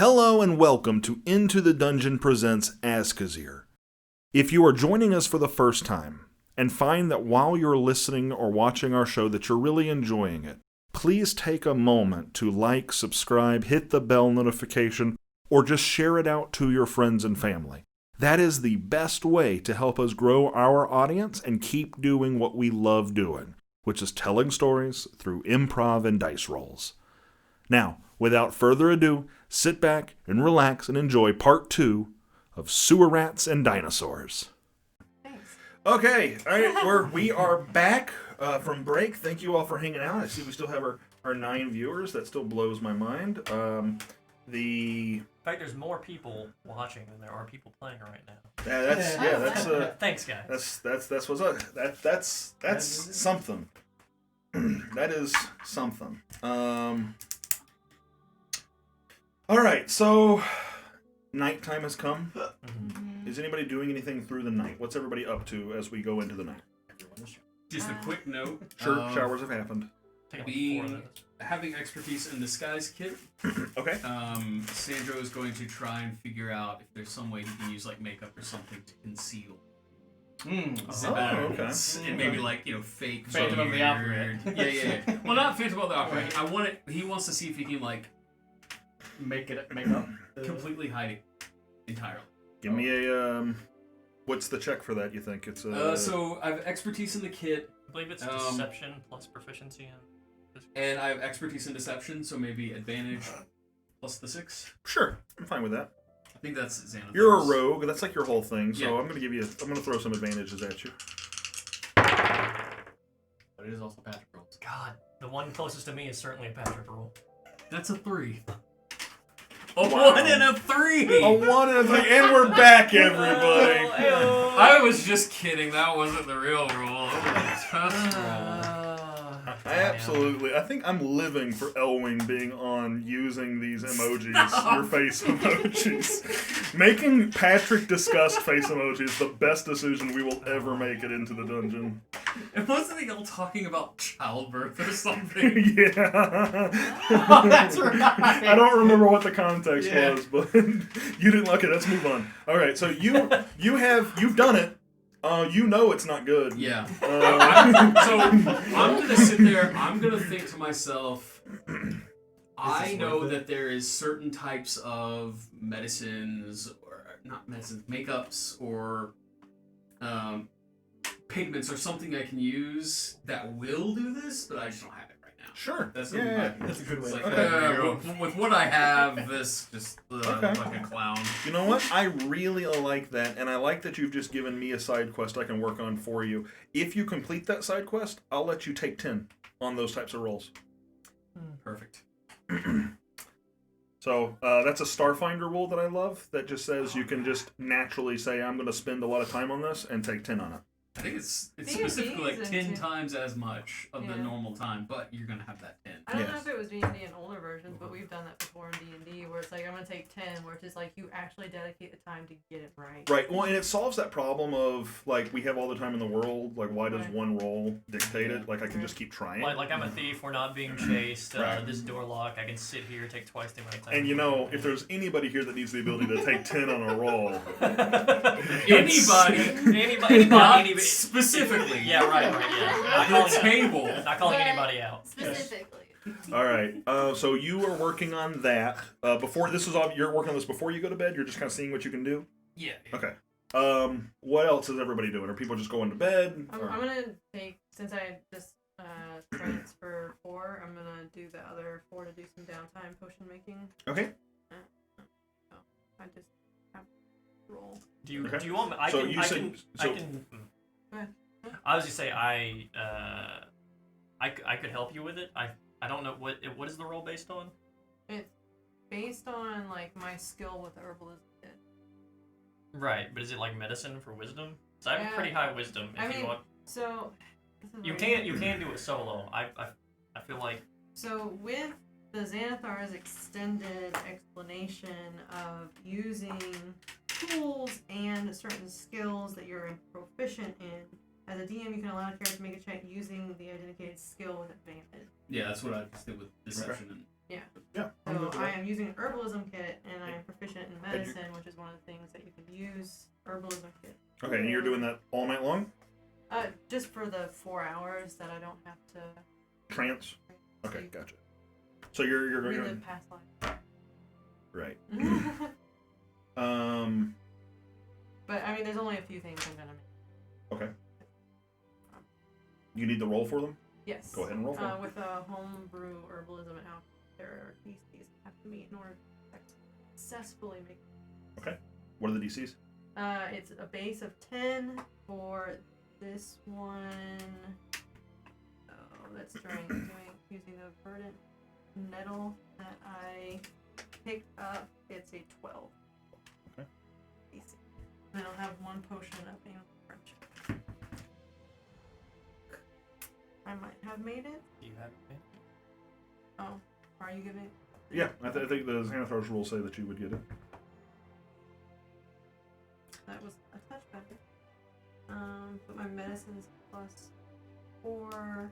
Hello and welcome to Into the Dungeon presents Azkhazir. If you are joining us for the first time and find that while you're listening or watching our show that you're really enjoying it, please take a moment to like, subscribe, hit the bell notification, or just share it out to your friends and family. That is the best way to help us grow our audience and keep doing what we love doing, which is telling stories through improv and dice rolls. Now, without further ado, sit back and relax and enjoy part 2 of Sewer Rats and Dinosaurs. Thanks. Okay, all right, we are back from break. Thank you all for hanging out. I see we still have our 9 viewers. That still blows my mind. In fact, there's more people watching than there are people playing right now. That's Thanks, guys. That's what's up. That's something. That is something. All right, so nighttime has come. Is anybody doing anything through the night? What's everybody up to as we go into the night? Just a quick note. Sure, showers have happened. Having expertise in disguise kit. Okay. Sandro is going to try and figure out if there's some way he can use like makeup or something to conceal. Okay. And maybe like fake Phantom of the Opera. Yeah. Well, not Phantom of the Opera. He wants to see if he can like make up. completely hide it entirely. Give me a what's the check for that? You think it's So I have expertise in the kit. I believe it's deception plus proficiency in. And I have expertise in deception, so maybe advantage plus the 6. Sure, I'm fine with that. I think that's Xanathos. You're a rogue. That's like your whole thing. So Yeah. I'm gonna throw some advantages at you. But it is also Patrick rolls. God, the one closest to me is certainly a Patrick roll. That's a 3. Wow. 1 and a 3! A 1 and a 3, and we're back, everybody. I was just kidding. That wasn't the real roll. That was a test roll. Absolutely. I think I'm living for Elwing being on using these emojis, your face emojis. Making Patrick disgust face emojis is the best decision we will ever make it into the dungeon. And wasn't he all talking about childbirth or something? Yeah. Oh, that's right. I don't remember what the context was, but you didn't. Okay, let's move on. All right, so you've done it. You know it's not good. Yeah. So I'm gonna sit there. I'm gonna think to myself. I know that there is certain types of medicines, or not medicines, makeups, or pigments, or something I can use that will do this, but I just don't have it right now. Sure. That's That's a good way. Like, with what I have, this just like a clown. You know what? I really like that, and I like that you've just given me a side quest I can work on for you. If you complete that side quest, I'll let you take 10 on those types of rolls. Perfect. So that's a Starfinder rule that I love. That just says you can just naturally say, I'm going to spend a lot of time on this, and take 10 on it. I think it's D&D specifically like is 10 into- times as much of the Yeah. normal time, but you're gonna have that 10. I don't know Yes. if it was D&D in older versions, but we've done that before in D&D, where it's like, I'm going to take 10, where it's just like, you actually dedicate the time to get it right. Right. Well, and it solves that problem of, like, we have all the time in the world. Like, why does Right. one roll dictate it? Like, I can just keep trying. Like I'm a thief, we're not being chased, Right. this door lock, I can sit here, take twice the amount of time. And if there's anybody here that needs the ability to take 10 on a roll, Anybody. Specifically. Yeah, right, yeah. The table. Not calling anybody out. Specifically. all right. So you are working on that you're working on this before you go to bed. You're just kind of seeing what you can do. Yeah. Okay. What else is everybody doing? Are people just going to bed? I'm going to take, since I just transfer 4, I'm going to do the other 4 to do some downtime potion making. Okay. I just have to roll. Do you Okay. want me? I So can. you I said- can. so- I can. Go ahead. I was just say I could help you with it. I don't know what is the role based on. It's based on like my skill with herbalism. Right, but is it like medicine for wisdom? So I have Yeah. a pretty high wisdom. If I you mean, want, so you can do it solo. I feel like. So with the Xanathar's extended explanation of using tools and certain skills that you're proficient in, as a DM, you can allow a character to make a check using the identified skill with advantage. Yeah, that's what I did with deception. Yeah. Yeah. I'm So good with I that. am using an herbalism kit, and I am proficient in medicine, which is one of the things that you can use herbalism kit. Okay, and you're doing that all night long? Just for the 4 hours that I don't have to. Trance? Okay, gotcha. So you're Relive past life. right. But I mean, there's only a few things I'm gonna make. Okay. You need the roll for them? Yes. Go ahead and roll for them. With a homebrew herbalism and alchemy, there are DCs that have to meet in order to successfully make. Okay. What are the DCs? It's a base of 10 for this one. Oh, that's using the verdant nettle that I picked up. It's a 12. Okay. DC. Then I'll have one potion of animal friendship. I might have made it. You have it. Oh, are you giving? Yeah, I think the Xanathar's rules say that you would get it. That was a touch better. But my medicine is +4.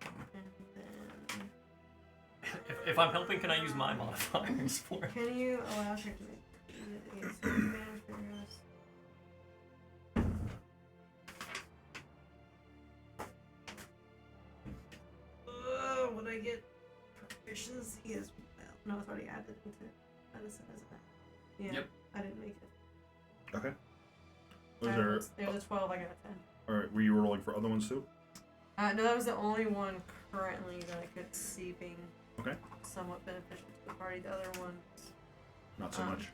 And then If I'm helping, can I use my modifiers for it? can you allow her to make advantage for yours? Would I get proficiency as well? No, it's already added into medicine, isn't it? Yeah. Yep. I didn't make it. Okay. Was there? There's a 12, I got a 10. Alright, were you rolling for other ones too? No, that was the only one currently that I could see being Okay. somewhat beneficial to the party. The other ones, Not so much.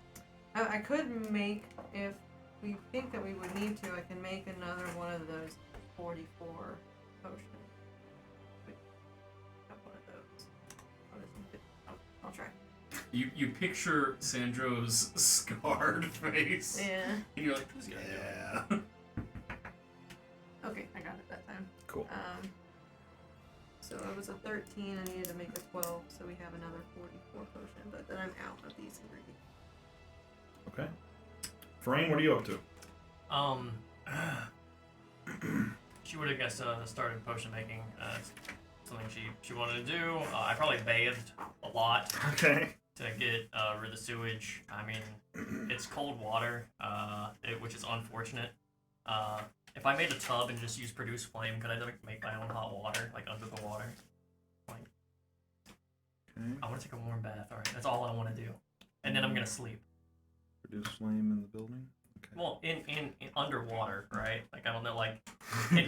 I could make, if we think that we would need to, I can make another one of those 44 potions. Have one of those. I'll try. You picture Sandro's scarred face, Yeah. and you're like, "Who's gonna do it?" Okay, I got it that time. Cool. So it was a 13, I needed to make a 12, so we have another 44 potion, but then I'm out of these ingredients. Okay. Frain, what are you up to? She would have guessed started potion making. Something she wanted to do. I probably bathed a lot Okay. to get rid of the sewage. I mean, it's cold water, which is unfortunate. If I made a tub and just used produce flame, could I make my own hot water, like under the water? Like, Okay. I want to take a warm bath. All right, that's all I want to do, and then I'm gonna sleep. Produce flame in the building. Okay. Well, in underwater, right? Like I don't know, like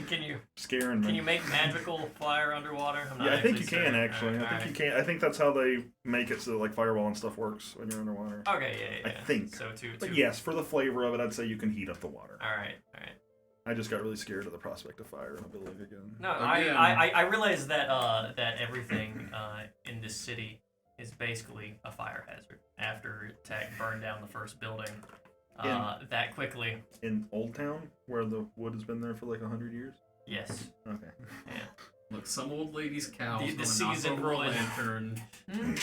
can you Scaring me. can you make magical fire underwater? I'm not Yeah, I think actually you can certain. actually. I think you can. I think that's how they make it so that, like fireball and stuff works when you're underwater. Okay, yeah. I think. So But yes, for the flavor of it, I'd say you can heat up the water. All right. I just got really scared of the prospect of fire in a building again. No, Again. I realize that that everything in this city is basically a fire hazard. After Tech burned down the first building that quickly. In Old Town, where the wood has been there for like 100 years. Yes. Okay. Yeah. Look, some old lady's cow. The seasoned over a wood. lantern.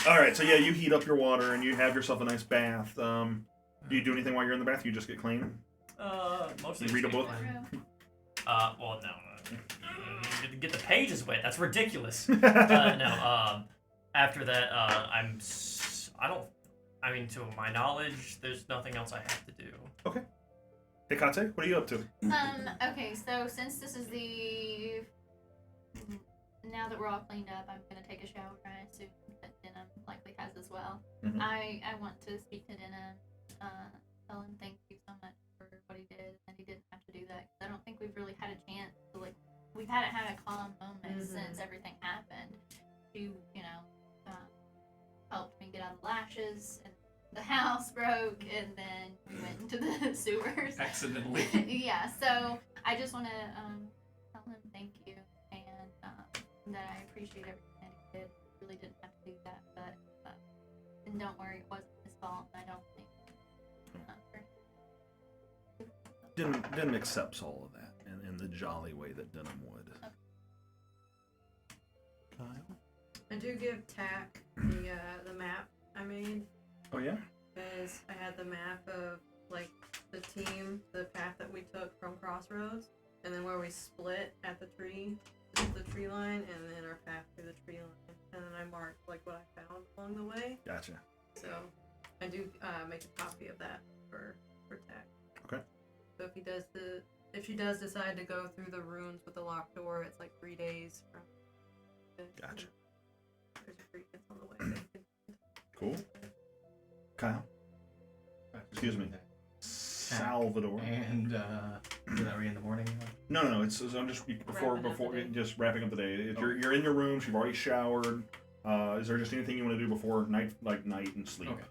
All right. So yeah, you heat up your water and you have yourself a nice bath. Do you do anything while you're in the bath? You just get clean. Mostly. You read a just get book? clean. Well, no. Get the pages wet. That's ridiculous. No. After that, I mean, to my knowledge, there's nothing else I have to do. Okay. Hey, Kate, what are you up to? Okay, so since this is now that we're all cleaned up, I'm gonna take a shower. I assume that Denim likely has as well. Mhm. I want to speak to Denim, tell him thank you so much for what he did, and he didn't have to do that. 'Cause I don't think we've really had a chance to we hadn't had a calm moment since everything happened. You helped me get out of the lashes, and the house broke, and then we went into the sewers. Accidentally. Yeah, so I just want to tell him thank you, and that I appreciate everything that he did. Really didn't have to do that, but and don't worry, it wasn't his fault. I don't think. Denim accepts all of that in the jolly way that Denim would. Okay. Kyle? I do give Tack the map I made, Oh yeah? because I had the map of like the team, the path that we took from Crossroads, and then where we split at the tree to is the tree line, and then our path through the tree line, and then I marked like what I found along the way. Gotcha. So I do make a copy of that for tag. Okay. So if she does decide to go through the ruins with the locked door, it's like 3 days from. Gotcha. There's agreements on the way. Cool. Kyle. Excuse me. Salvador. And do that in the morning. No. It's I'm just before Wrapping up the day. just wrapping up the day. If you're in your rooms, you've already showered. Is there just anything you want to do before night and sleep? Okay.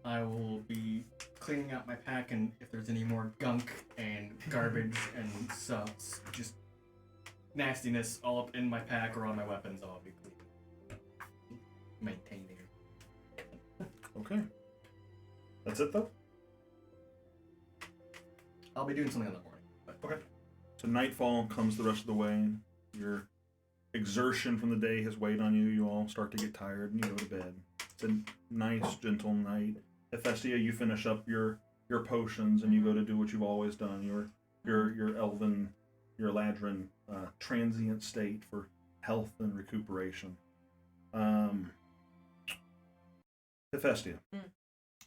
I will be cleaning out my pack, and if there's any more gunk and garbage and stuff, just nastiness all up in my pack or on my weapons, I'll be maintaining it. Okay. That's it though? I'll be doing something in the morning. But Okay. So nightfall comes the rest of the way. Your exertion from the day has weighed on you. You all start to get tired and you go to bed. It's a nice, gentle night. Hephaestia, you finish up your potions and you go to do what you've always done. Your elven, your Eladrin transient state for health and recuperation. Hephaestia,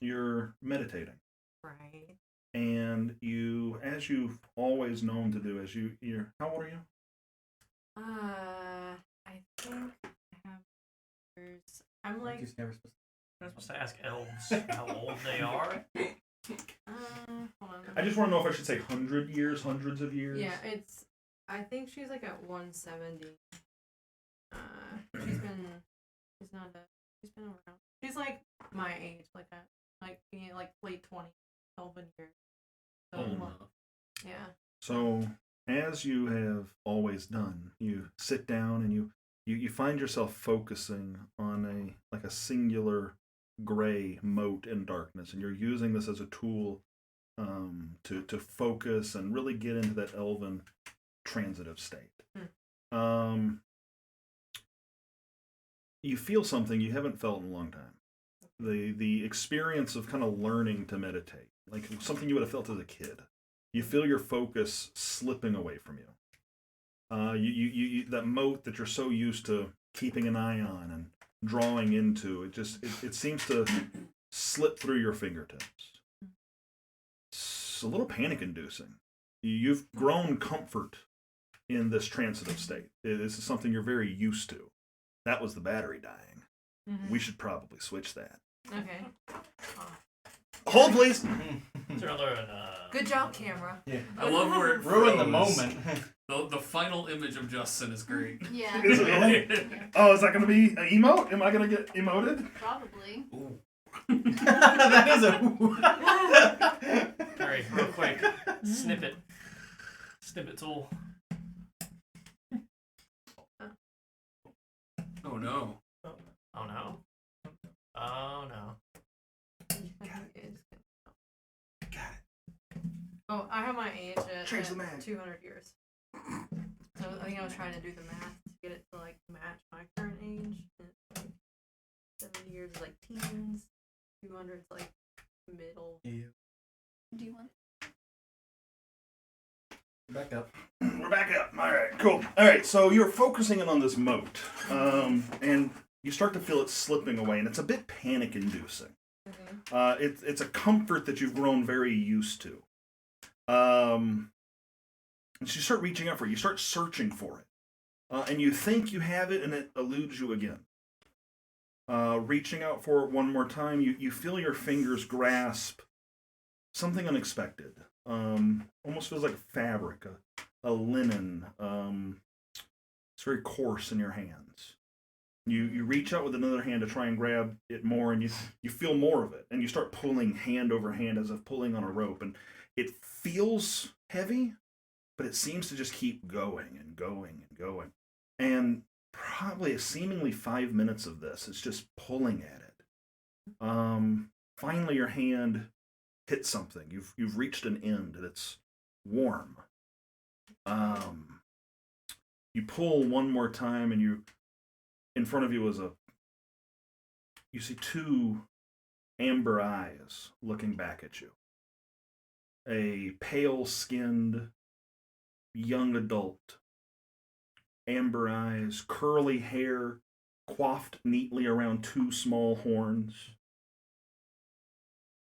you're meditating. Right. And you, as you've always known to do, you're how old are you? I think I have years. I'm aren't like, you never supposed I'm supposed to ask elves how old they are. hold on. I just want to know if I should say hundreds of years. Yeah, I think she's like at 170. She's been around. She's like my age, like being like late 20s, Elven years. So, yeah. So, as you have always done, you sit down and you find yourself focusing on a singular gray mote in darkness, and you're using this as a tool to focus and really get into that elven transitive state. You feel something you haven't felt in a long time. The experience of kind of learning to meditate, like something you would have felt as a kid. You feel your focus slipping away from you. You that mote that you're so used to keeping an eye on and drawing into, it seems to slip through your fingertips. It's a little panic-inducing. You've grown comfort in this transitive state. This is something you're very used to. That was the battery dying. Mm-hmm. We should probably switch that. Okay. Hold, please. Is there another Good job, camera. Yeah. I love where it Ruin the froze. moment. The final image of Justin is great. Yeah. Is it really? Oh, is that going to be an emote? Am I going to get emoted? Probably. Ooh. That is a. Alright, real quick. Snippet tool. Oh no. Oh no. Oh no. Oh, I have my age at Change the math. 200 years. So I think I was trying to do the math to get it to like match my current age. And it's like 70 years is like teens, 200 is like middle. Yeah. Do you want? Back up. We're back up. All right, cool. All right, so you're focusing in on this mote, and you start to feel it slipping away, and it's a bit panic-inducing. Mm-hmm. It's a comfort that you've grown very used to. And so you start reaching out for it. You start searching for it, and you think you have it, and it eludes you again. Reaching out for it one more time, you feel your fingers grasp something unexpected. Almost feels like fabric, a linen. It's very coarse in your hands. You reach out with another hand to try and grab it more, and you feel more of it, and you start pulling hand over hand as if pulling on a rope, and it feels heavy, but it seems to just keep going and going and going. And probably seemingly 5 minutes of this, it's just pulling at it. Finally, your hand hits something. You've reached an end, and it's warm. You pull one more time, and in front of you is you see two amber eyes looking back at you. A pale-skinned young adult amber eyes, curly hair, coiffed neatly around 2 small horns,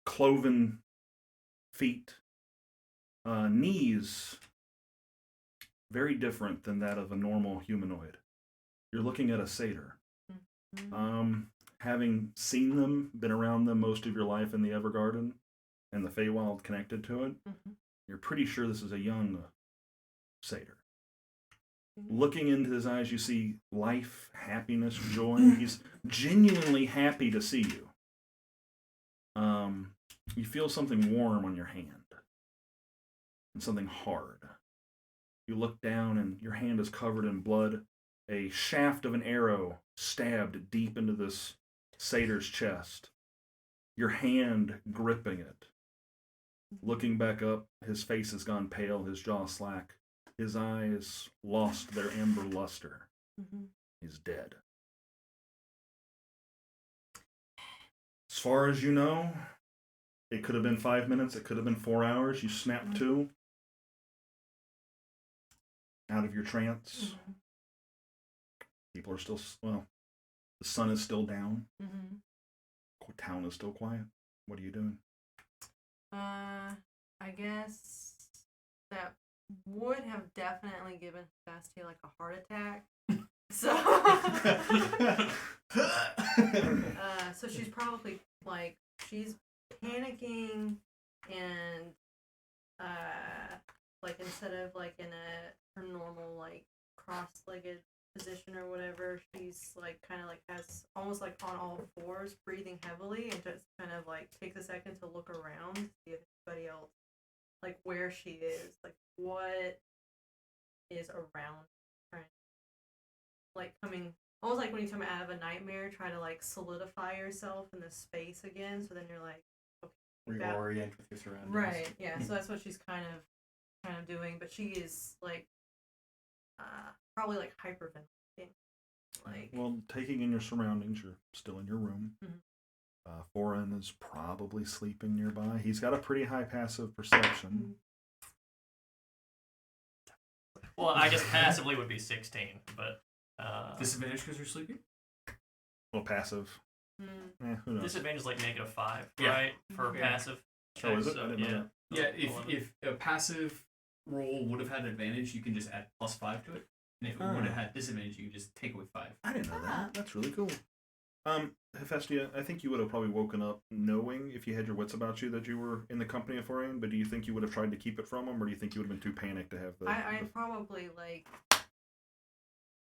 cloven feet, knees very different than that of a normal humanoid. You're looking at a satyr. Having seen them, been around them most of your life in the Evergarden, and the Feywild connected to it, you're pretty sure this is a young satyr. Looking into his eyes, you see life, happiness, joy. He's genuinely happy to see you. You feel something warm on your hand, and something hard. You look down, and your hand is covered in blood. A shaft of an arrow stabbed deep into this satyr's chest. Your hand gripping it. Looking back up, his face has gone pale, his jaw slack. His eyes lost their amber luster. He's dead. As far as you know, it could have been 5 minutes, it could have been 4 hours. You snapped to out of your trance. People are still, well, the sun is still down. Town is still quiet. What are you doing? I guess that would have definitely given Festia like a heart attack. So, so she's probably like, she's panicking and, like instead of like in her normal like cross-legged position or whatever, she's like kind of like has almost like on all fours, breathing heavily, and just kind of like takes a second to look around, see if anybody else, like where she is, like what is around her. Like coming, almost like when you come out of a nightmare, try to like solidify yourself in the space again, so then you're like, okay, reorient with your surroundings. right, yeah, so that's what she's kind of doing, but she is like probably like hyperventilating. Like, well, taking in your surroundings, you're still in your room. Foran is probably sleeping nearby. He's got a pretty high passive perception. Well, I guess passively would be 16, but Disadvantage because you're sleeping? Well, passive. Who knows? disadvantage is like -5, Yeah. right? For passive. Oh, is it? So, I didn't know that. Yeah, if a passive roll would have had advantage, you can just add +5 to it. And if it would have had disadvantage, you can just take away 5. I didn't know that. That's really cool. Hephaestia, I think you would have probably woken up knowing, if you had your wits about you, that you were in the company of Foran, but do you think you would have tried to keep it from him, or do you think you would have been too panicked to have the... I probably like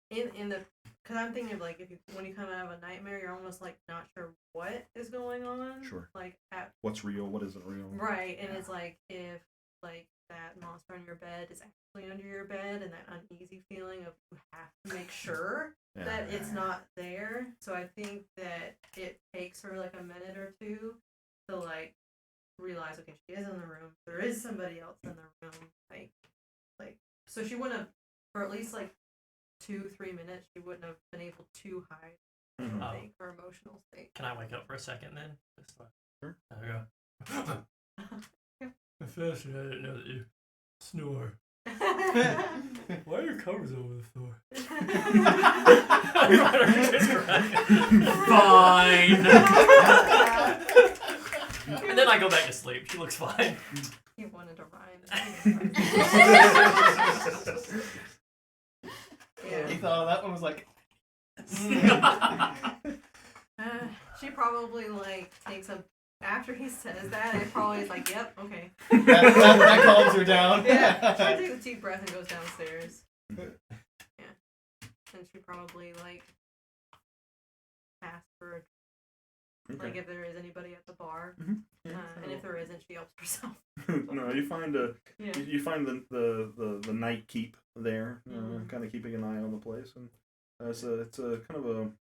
in the, because I'm thinking of like when you come out of a nightmare, you're almost like not sure what is going on. Sure. Like what's real, what isn't real. right, and it's like if like that monster on your bed is actually under your bed, and that uneasy feeling of you have to make sure that it's not there. So I think that it takes her like a minute or two to like realize, okay, she is in the room. There is somebody else in the room. Like so she wouldn't have, for at least like 2-3 minutes, she wouldn't have been able to hide. I don't think her emotional state. Can I wake up for a second then? Sure. There we go. At first, I didn't know that you snore. Why are your covers over the floor? Fine. And then I go back to sleep. She looks fine. You wanted to rhyme. Yeah. He thought of that one, was like... She probably like takes a, after he says that, it probably is like, yep, okay. that calms her down. Yeah, she takes a deep breath and goes downstairs. Yeah. And she probably like asks for like if there is anybody at the bar. And if there isn't, she helps herself. No, you find you find the night keep there, kind of keeping an eye on the place, and it's a kind of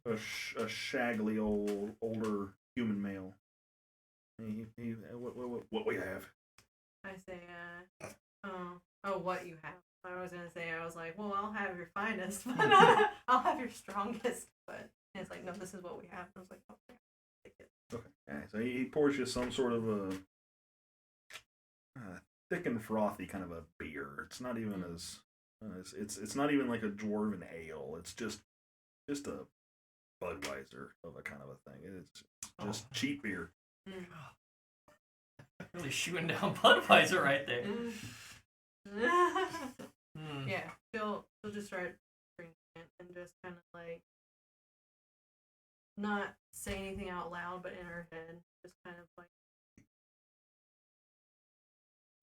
a shaggly older human male. What we have? I say, what you have. I was gonna say, I was like, well, I'll have your finest, but I'll have your strongest. But it's like, no, this is what we have. I was like, okay, take it. Okay. Yeah, so he pours you some sort of a thick and frothy kind of a beer. It's not even as It's not even like a dwarven ale. It's just a Budweiser of a kind of a thing. It's just cheap beer. Really shooting down Budweiser right there. Yeah, she'll just start drinking it and just kind of like not say anything out loud, but in her head, just kind of like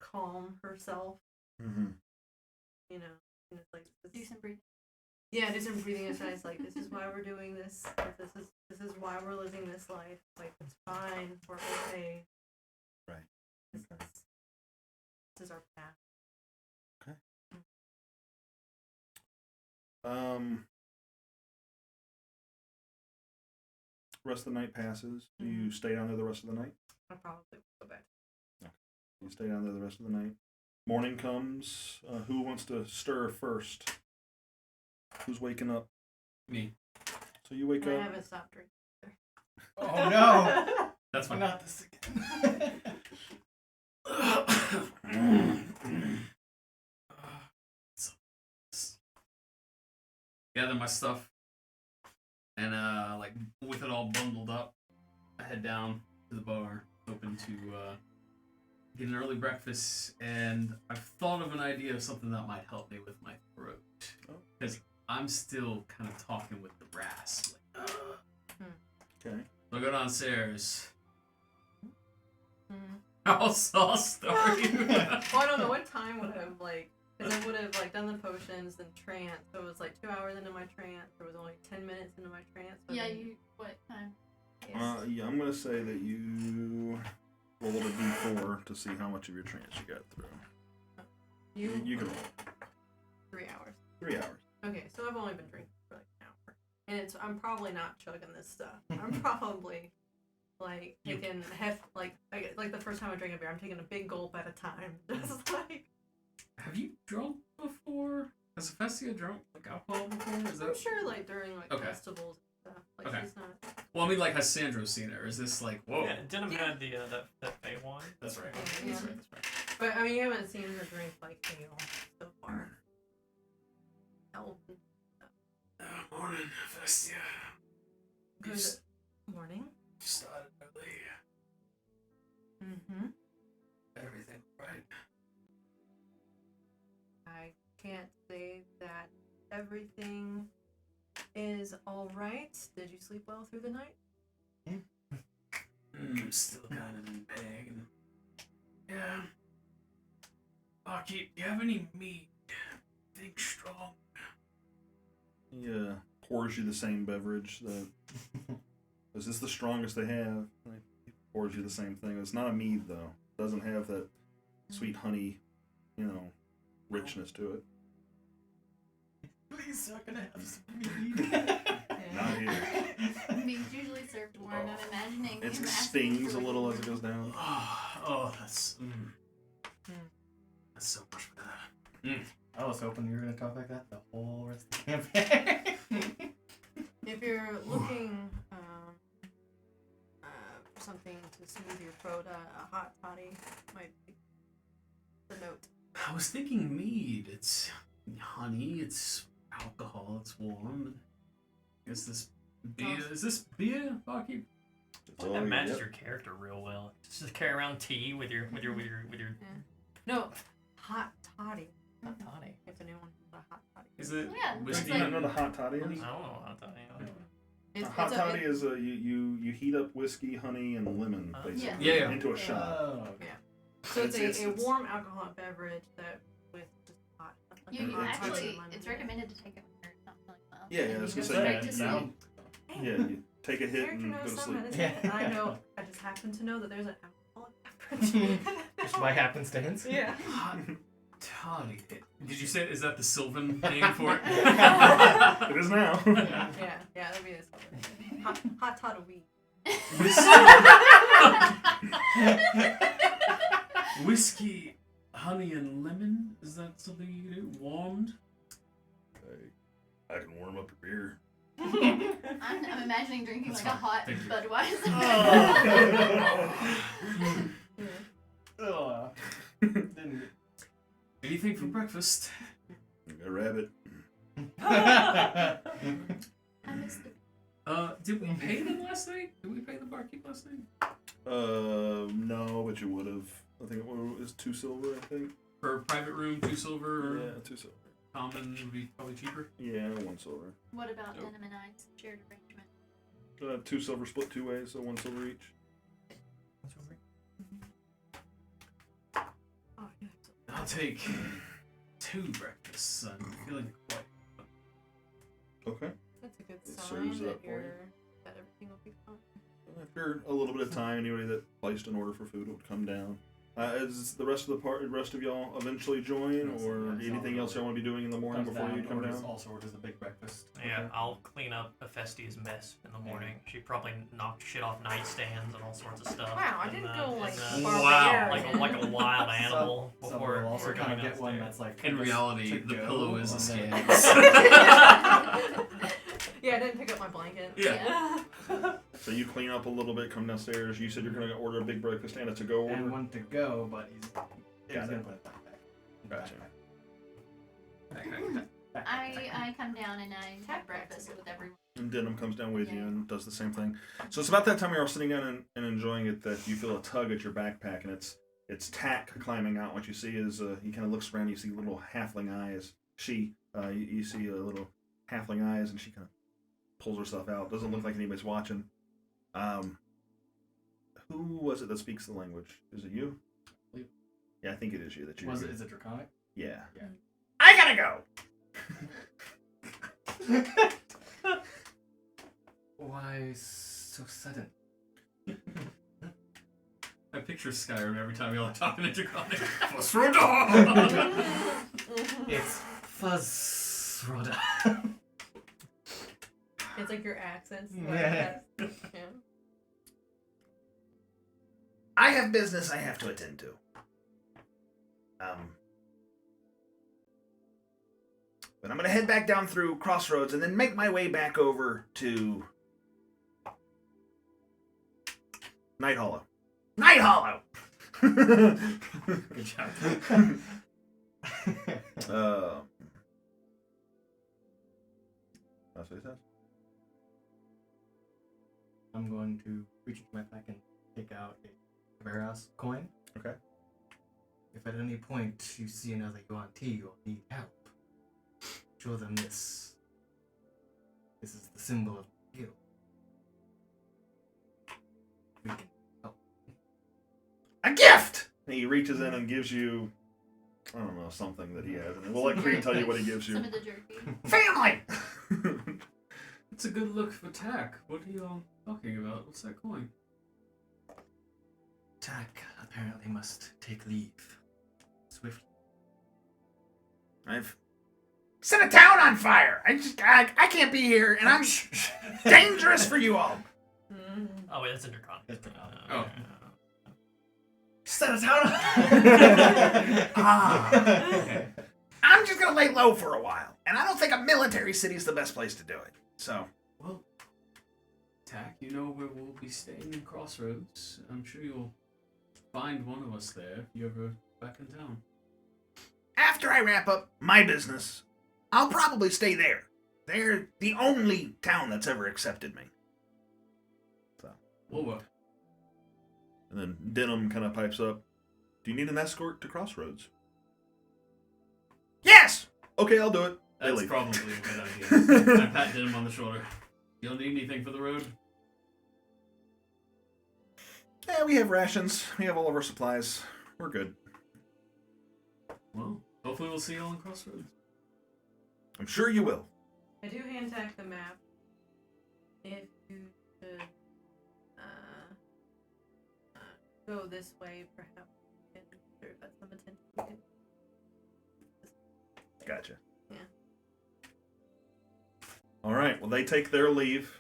calm herself. Mm-hmm. You know, and it's like Do some breathing. yeah, do some breathing exercise. Like, this is why we're doing this. This is why we're living this life. Like, it's fine. We're okay. Right. This is our path. Rest of the night passes. Do you stay down there the rest of the night? I probably will go back. You stay down there the rest of the night. Morning comes. Who wants to stir first? Who's waking up? Me. So you wake And I up. haven't stopped drinking. Oh no! That's fine. Not this again. Gather my stuff, and like with it all bundled up, I head down to the bar, hoping to get an early breakfast. And I've thought of an idea of something that might help me with my throat, because I'm still kind of talking with the rasp. Like, Okay. So I go downstairs. Mm-hmm. I'll start you. Well, I don't know what time would have like, because I would have like done the potions and trance. So it was like 2 hours into my trance. There was only 10 minutes into my trance. So Yeah, then- you what time? Yeah, I'm gonna say that you rolled a d4 to see how much of your trance you got through. You can roll 3 hours. 3 hours. Okay, so I've only been drinking for like an hour, and I'm probably not chugging this stuff. I'm probably like taking like the first time I drink a beer, I'm taking a big gulp at a time. Just like. Have you drunk before? Has Hephaestia drunk like alcohol before? Is that? I'm sure like during like Okay. festivals and stuff. Like Okay. she's not. Well, I mean, like, has Sandro seen it, or is this like, whoa? Yeah, Denim Yeah. had the that Fey wine. That's right. Yeah. That's right. That's right. But I mean, you haven't seen her drink like ale so far. Oh, Morning, Hephaestia. good morning. Started early. Mm-hmm. Everything right. I can't say that everything is all right. Did you sleep well through the night? Still kind of in pain. Yeah. Barkeep, do you have any mead? Think strong. He pours you the same beverage. Is this the strongest they have? He pours you the same thing. It's not a mead though. It doesn't have that sweet honey, richness to it. Please, sir, can I have some mead? Not here. Mead's usually served warm. I'm imagining. It him asking stings for a little as it goes down. Oh, that's that's so much better. I was hoping you were going to talk like that the whole rest of the campaign. If you're looking for something to soothe your throat, a hot toddy might be the note. I was thinking mead. It's honey. It's alcohol. It's warm. Is this beer? Is this beer, Barkeep? I think that matches your character real well. Just carry around tea with your. No, hot toddy. Hot toddy. It's a new one. A hot toddy. Is it Yeah, whiskey? it's You don't know the hot toddy I is? don't know hot toddy. A hot toddy is you heat up whiskey, honey, and lemon basically Yeah. into a shot. Oh, So it's It's- a warm alcoholic beverage that with just hot. Like You hot toddy actually, and lemon. it's recommended to take it when you're not feeling well. Yeah, And I was you gonna go say, straight to yeah, sleep. Hey, Yeah, you take a hit character and knows go to some sleep. medicine, Yeah. and I know. I just happen to know that there's an alcoholic beverage. just by happenstance. Yeah. Hot toddy. Did you say is that the Sylvan name for it? It is now. Yeah, that'd be this. Hot toddy weed. Whiskey, honey, and lemon. Is that something you can do? Warmed? I can warm up your beer. I'm imagining drinking That's like a hot fine, thank you. Budweiser. Didn't Anything for breakfast? Okay. A rabbit. I missed it. Did we pay them last night? Did we pay the barkeep last night? No, but you would have. I think it was 2 silver, I think. For a private room, 2 silver. Yeah, 2 silver. Common would be probably cheaper. Yeah, 1 silver. What about Nope. Denim and I's shared arrangement? 2 silver split 2 ways, so 1 silver each. Oh, yeah. I'll take 2 breakfasts. I'm feeling quite. Okay. That's a good It sign serves that up for you. that everything will be fine. After a little bit of time, anybody that placed an order for food would come down. Is the rest of y'all eventually join, Yes, or yes, anything else y'all want to be doing in the morning Comes before down, you come orders, down? Also orders a big breakfast. Yeah, Okay. I'll clean up Hephaestus' mess in the morning. She probably knocked shit off nightstands and all sorts of stuff. Wow, I And, didn't go, like, wow, barbarian. like a wild animal So before we'll also we're kind going of get one downstairs. that's like In reality, to the go, pillow is a and then- scam. Yeah, I didn't pick up my blanket. Yeah. So you clean up a little bit, come downstairs. You said you're going to order a big breakfast and a to-go order? And one to go, but he's Got gonna it. put it back. Gotcha. I come down and I have breakfast with everyone. And Denim comes down with you Yeah. and does the same thing. So it's about that time you're all sitting down and enjoying it that you feel a tug at your backpack, and it's Tack climbing out. What you see is he kind of looks around. You see little halfling eyes. You see a little halfling eyes, and she kind of pulls herself out. Doesn't look like anybody's watching. Who was it that speaks the language? Is it you? Yeah, I think it is you. That you. Is it Draconic? Yeah. Yeah. I gotta go. Why so sudden? I picture Skyrim every time you're talking to Draconic. It's Fuzzroda. It's like your accents. Yeah. Yeah. I have business I have to attend to. But I'm gonna head back down through Crossroads and then make my way back over to Night Hollow. Night Hollow! Good job. That's what he says. I'm going to reach into my pack and take out a Veras coin. Okay. If at any point you see another Yuan-ti or need help, show them this. This is the symbol of the guild. We can help. A gift! And he reaches in and gives you, I don't know, something that he has. And we'll let Creed tell you what he gives you. Some of the jerky. Family! It's a good look for Tack. What are you all talking about? What's that coin? Tack apparently must take leave. Swiftly. I've set a town on fire! I can't be here, and I'm dangerous for you all! Mhm. Oh wait, that's in Draconic. It's Draconic. Oh. Set a town on Okay. I'm just gonna lay low for a while, and I don't think a military city is the best place to do it. So, Well, Tack, you know where we'll be staying in Crossroads. I'm sure you'll find one of us there if you're ever back in town. after I wrap up my business, I'll probably stay there. They're the only town that's ever accepted me. So, We'll work. and then Denim kind of pipes up, "Do you need an escort to Crossroads?" Yes! Okay, I'll do it. They That's leave. probably a good idea. I pat him on the shoulder. You don't need anything for the road? Yeah, we have rations. We have all of our supplies. We're good. Well, hopefully we'll see you all in Crossroads. I'm sure you will. I do hand tack the map. If you should go this way, perhaps you can sure if that's some attention. You can- Gotcha. Yeah. All right. Well, they take their leave.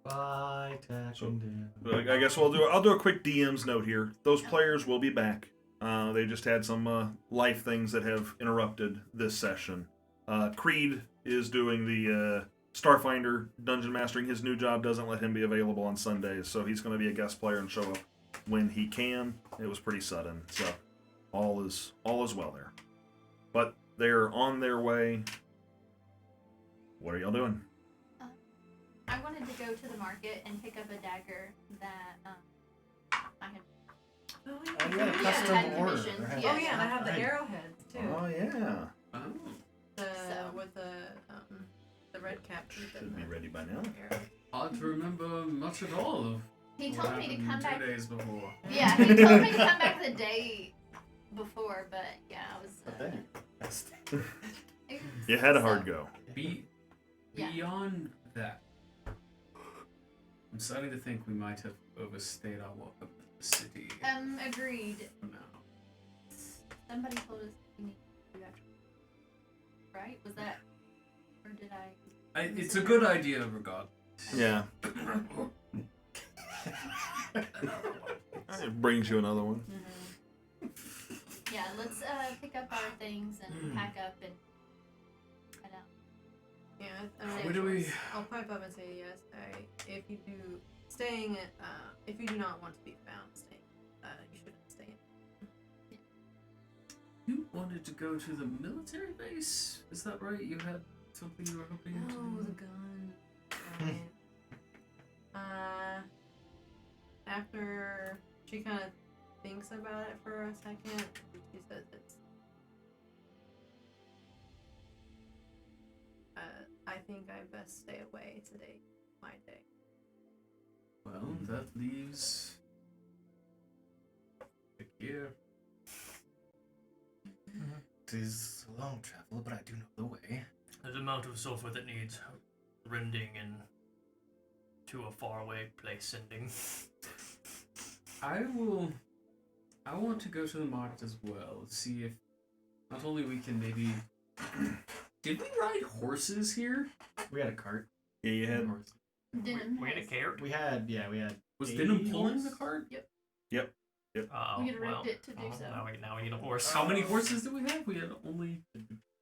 Bye, Tack So- and Dan. I guess I'll do a quick DM's note here. Those players will be back. They just had some life things that have interrupted this session. Creed is doing the Starfinder dungeon mastering. His new job doesn't let him be available on Sundays, so he's going to be a guest player and show up when he can. It was pretty sudden, so all is well there. But they're on their way. What are y'all doing? I wanted to go to the market and pick up a dagger that I had. Oh, Oh, you had a Yeah, custom had order. commissioned, right? yeah. Oh yeah, and I have the Right. arrowheads too. Oh yeah, With the red cap. should be ready by now. Arrow. Hard to remember much at all of He what told me to happened come back. 2 days before. Yeah, he told me to come back the day before, but yeah, I was. But then it was- You had a so- hard go. Yeah. Beyond that, I'm starting to think we might have overstayed our welcome to the city Agreed. for now. Somebody told us we need to do after. Right? Was that, or did I? It's a good idea, regard. Yeah. It brings you another one. Yeah, let's pick up our things and pack up and head out. Yeah, Where do we- I'll pipe up and say yes. If you do not want to be found staying, you shouldn't stay. You wanted to go to the military base? Is that right? You had something you were hoping to Oh, do? the gun. Right. After she kind of thinks about it for a second, she says it's. I think I best stay away today. My day. Well, that leaves the gear. it is a long travel, but I do know the way. The amount of sulfur that needs rending and to a faraway place sending. I want to go to the market as well. See if not only we can maybe. Did we ride horses here? We had a cart. Yeah, you had. Horse. Denim We had a has- carrot. We had Was 80 Denim pulling horse? the cart? Uh-oh. We had rigged well, it to do so. Now we need a horse. How many horses did we have? We had only. I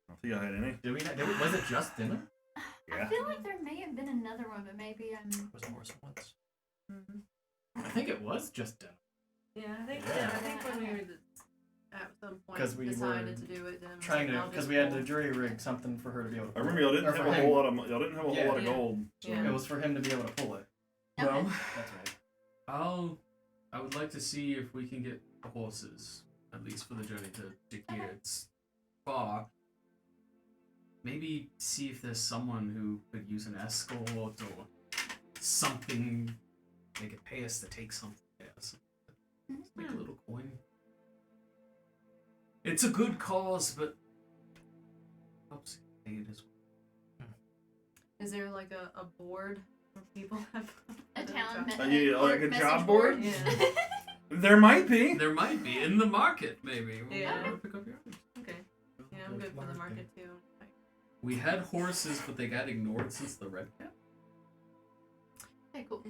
don't think I had any. Was it just dinner? I Yeah. feel like there may have been another one, but maybe I'm. Was a horse once? I think it was just dinner. Yeah, I think. Yeah. Yeah, I think when we were at some point 'Cause we decided were to do it, then Trying to, I'll because just we had pull. to jury rig something for her to be able to. I pull remember it. y'all didn't Or have for a him. whole lot of y'all didn't have a whole Yeah. lot of Yeah. gold. So. Yeah. It was for him to be able to pull it. Okay. Well, That's right. I would like to see if we can get horses, at least for the journey to Jakir. It's far. Maybe see if there's someone who could use an escort or something. They could pay us to take something. Yes. Make a little coin. It's a good cause, but helps pay it as well. Is there like a board where people have A town yeah, like a message job board? Yeah. There might be. There might be in the market, maybe. We'll Yeah. go pick up your items. Okay. Yeah, I'm good for the market too. We had horses, but they got ignored since the red cap. Okay, cool.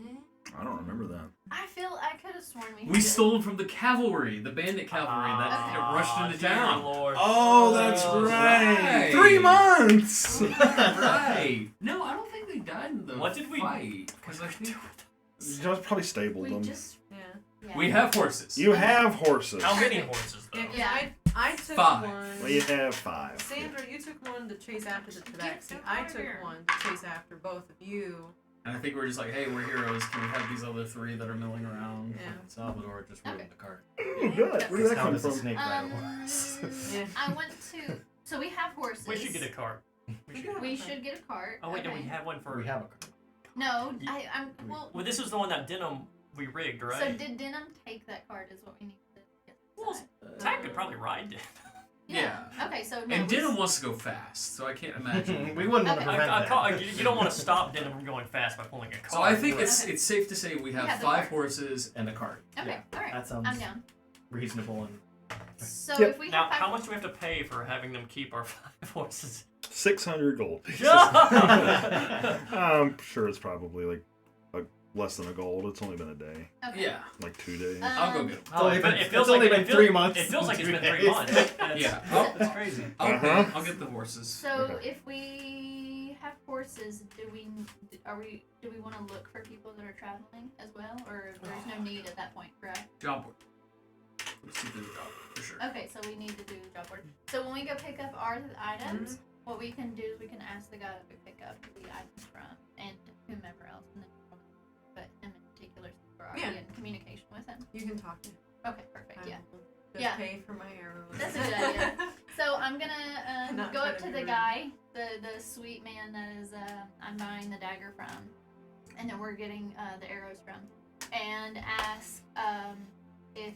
I don't remember that. I feel I could have sworn we. We had stole them from the cavalry, the bandit cavalry that rushed into dear town. Lord. Oh, that's Oh, right. right. 3 months. Right. No, I don't think they died in the What did we fight. Because I think Y'all probably stabled We them. just. Yeah. Yeah. we have horses. You have horses. How many horses though? Yeah, 'cause Yeah. I took 5. one. Well, you have 5. Sandra, you took one to chase after the tabaxi. so I far took here. one to chase after both of you. And I think we're just like, hey, we're heroes. Can we have these other 3 that are milling around? Yeah. Salvador just ruined Okay. the cart. Ooh, good. Where did that How come does a from? snake ride a horse? Yeah. I want to. So we have horses. We should get a cart. We should get a cart. Oh wait, no, okay. we have one for. We have a cart. No, I'm. Well, Well, this was the one that Denim we rigged, right? so did Denim take that cart? Is what we need to get. Well, Tag could probably ride it. Yeah. Okay, so no. And Denim wants to go fast, so I can't imagine. We wouldn't want Okay. to prevent that. You don't want to stop Denim from going fast by pulling a cart. So I think Okay. it's safe to say we have have the 5 cart. horses. And a cart. Okay, Yeah, all right. that sounds I'm down. reasonable and. So Yep. if we Now, have 5 how much do we have to pay for having them keep our 5 horses? 600 gold. Yeah. I'm sure it's probably like less than a gold. It's only been a day, Okay. Yeah, like 2 days. I'll go get them. It's only but been, it feels it's only like been 3 months. It feels like it's and been 2 3 days. months. That's, Yeah. that's crazy. I'll get the horses. So Okay. if we have horses, do we want to look for people that are traveling as well, or there's no need at that point, correct? Job board. Let's do the job for sure. Okay, so we need to do the job board. So when we go pick up our items, what we can do is we can ask the guy that we pick up the items from and whomever else, and then put him in particular so we're already in communication with him. You can talk to him. Okay, perfect. Yeah. Just pay for my arrows. That's a good idea. So I'm gonna Not go up trying to to be the rude. guy, the sweet man that is I'm buying the dagger from, and then we're getting the arrows from, and ask if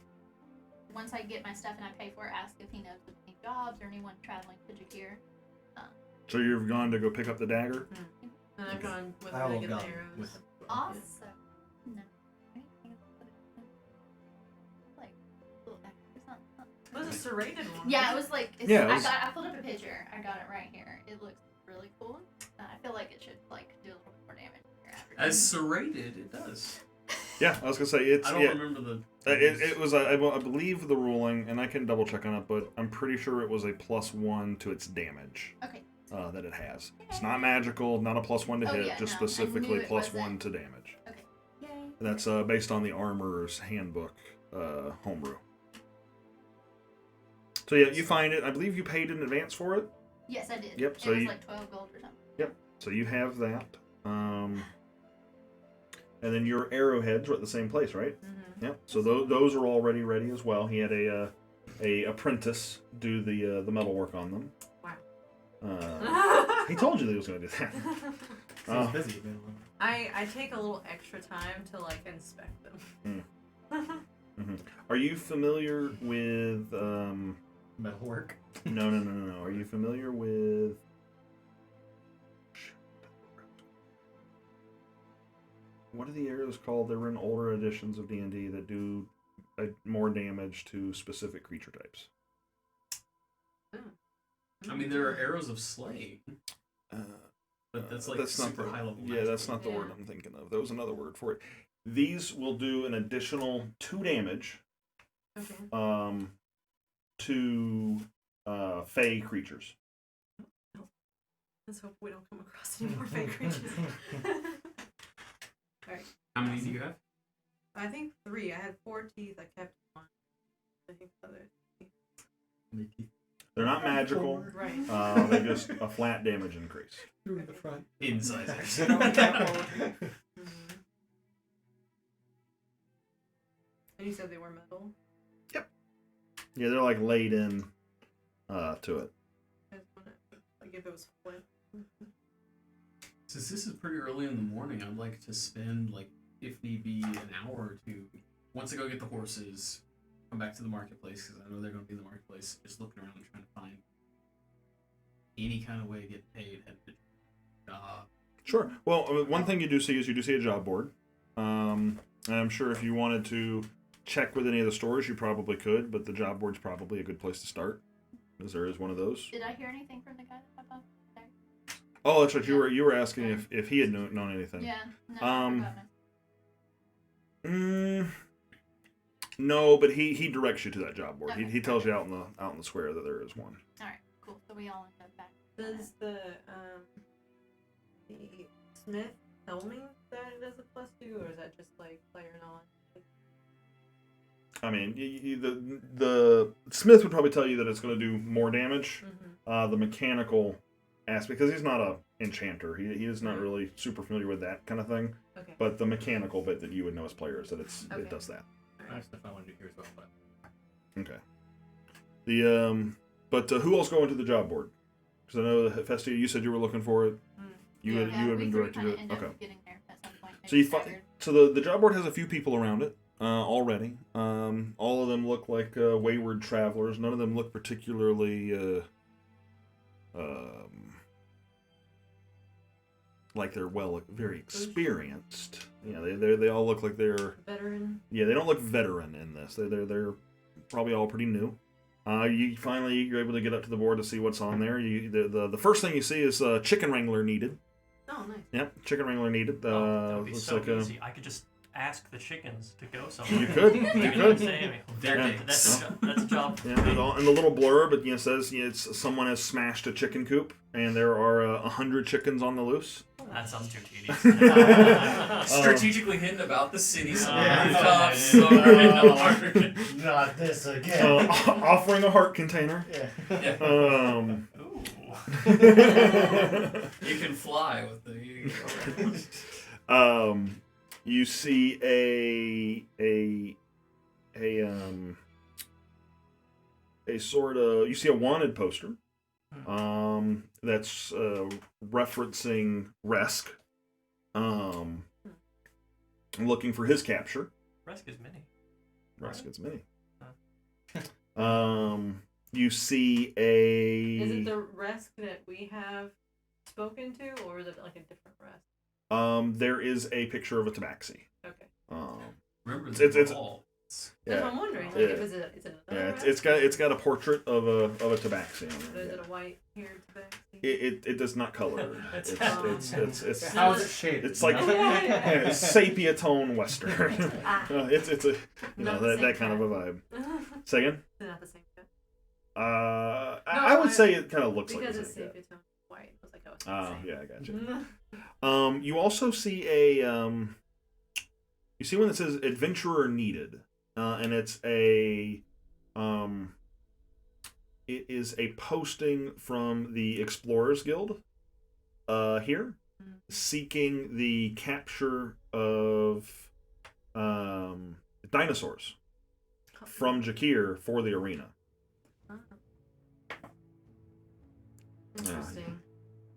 once I get my stuff and I pay for it, ask if he knows of any jobs or anyone traveling to Jakir. So you've gone to go pick up the dagger? And I've gone with I him will to get go the arrows. with him. Also, no. Like, little dagger. It's not. It was a serrated one. Yeah, it was like. Yeah, it was- I pulled up a picture. I got it right here. It looks really cool. I feel like it should like do a little bit more damage. Than your average. As serrated, it does. Yeah, I was gonna say it's. I don't yeah, remember the. it was. I believe the ruling, and I can double check on it, but I'm pretty sure it was a +1 to its damage. Okay. That it has. It's not magical, not a +1 to Oh, hit, yeah, just no, I knew specifically it +1 wasn't. to damage. Okay. Yay. That's based on the Armorer's Handbook homebrew. So yeah, you find it. I believe you paid in advance for it. Yes, I did. Yep, It so was you- like 12 gold or something. So you have that. And then your arrowheads are at the same place, right? Mm-hmm. Yep. So those are already ready as well. He had a apprentice do the metal work on them. Wow. He told you that he was going to do that. So he's busy. Man. I take a little extra time to like inspect them. Are you familiar with Metalwork. No. Are you familiar with what are the arrows called? They were in older editions of D&D that do more damage to specific creature types. I mean, there are arrows of slaying, but that's like super not the, high level. Yeah, that's not the word I'm thinking of. There was another word for it. These will do an additional 2 damage Okay. to fey creatures. Let's hope we don't come across any more fake creatures. Alright. How many do you have? I think 3. I had 4 teeth. I kept 1. I think the other. They're not magical. Right. They're just a flat damage increase. Through the front. Incisors. Mhm. And you said they were metal? Yeah, they're like laid in to it. I just wanna, like if it was flint. Since this is pretty early in the morning, I'd like to spend, like, if need be, an hour or two. Once I go get the horses, come back to the marketplace, because I know they're going to be in the marketplace, just looking around and trying to find any kind of way to get paid at the job. Sure. Well, one thing you do see is you do see a job board. And I'm sure if you wanted to check with any of the stores, you probably could, but the job board's probably a good place to start, because there is one of those. Did I hear anything from the guy that I bought there? Oh, that's right. You were asking if he had known anything. Yeah. No, I forgot him. No, but he directs you to that job board. Okay. He tells you out in the square that there is one. All right, cool. So we all end up back. Does the smith tell me that it is a +2, or is that just like player knowledge? I mean, the smith would probably tell you that it's going to do more damage. Mm-hmm. The mechanical aspect, because he's not a enchanter, he is not really super familiar with that kind of thing. Okay. But the mechanical bit that you would know as players, that it does that. I have stuff I wanted to hear as well, but Okay. But who else going to the job board? Because I know Festia, you said you were looking for it. You had been we directed to it. end up Okay. getting there at some point. So the job board has a few people around it already. All of them look like wayward travelers. None of them look particularly like they're very experienced. Yeah, they all look like they're Veteran. Yeah, they don't look veteran in this. They're probably all pretty new. You're able to get up to the board to see what's on there. The first thing you see is chicken wrangler needed. Oh, nice. Yep, chicken wrangler needed. That would be Looks so like easy. I could just ask the chickens to go somewhere. You could. Maybe You not could. say anything. They're Yeah. dicks. That's a job. Yeah, in the little blurb, it says it's someone has smashed a chicken coop, and there are 100 chickens on the loose. That sounds too tedious. Strategically hidden about the city, some Yeah. rooftops, some hidden Not this again. Offering a heart container. Yeah. Ooh. You can fly with the. You see a sort of, you see a wanted poster that's referencing Resk, looking for his capture. Resk is mini. Resk is mini. Huh. You see a. Is it the Resk that we have spoken to, or is it like a different Resk? There is a picture of a tabaxi. Okay. Remember It's- the it's- ball. That's Yeah. what I'm wondering. Like, Yeah. if is it another Yeah, Resk? it's got a portrait of a tabaxi on Or it. is it a white-haired tabaxi? It does not color. It's How is it shaped? it's like Yeah. sepia tone western. Ah. It's a Not the that same kind of a vibe. Say again? They're not the same cut. I would say it kind of looks Because like it's the same. sepia tone white. I was like, oh, it's Oh, not the same. yeah, I got you. You also see a you see one that says adventurer needed, and it's a it is a posting from the Explorers Guild here, seeking the capture of dinosaurs from Jakir for the arena. Oh. Interesting.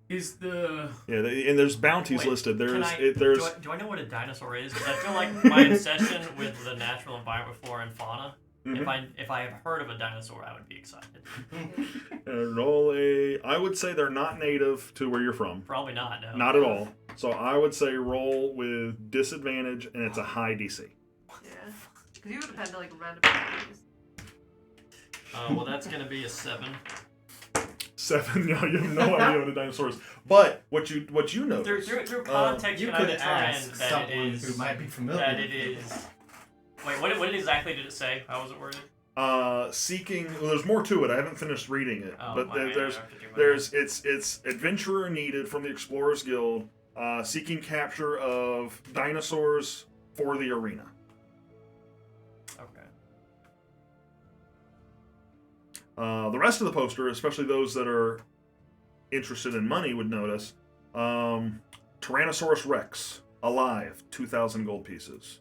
Is the Yeah, and there's bounties Wait, listed. Can There's I, there's do I know what a dinosaur is? Because I feel like my obsession with the natural environment, flora and fauna. Mhm. If I have heard of a dinosaur, I would be excited. roll a. I would say they're not native to where you're from. Probably not. No. Not at all. So I would say roll with disadvantage, and it's a high DC. Yeah. Because you would have had to like read about these. Well, that's gonna be a 7. 7. Yeah, you have no idea what a dinosaur is. But what you notice? Through context, You can could I determine ask that someone it is who might be familiar. that it is. Wait, what exactly did it say? How was it worded? Seeking. Well, there's more to it. I haven't finished reading it, Oh, but my bad, I there's have to do my there's it's adventurer needed from the Explorers Guild, seeking capture of dinosaurs for the arena. Okay. The rest of the poster, especially those that are interested in money, would notice Tyrannosaurus Rex, alive, 2,000 gold pieces.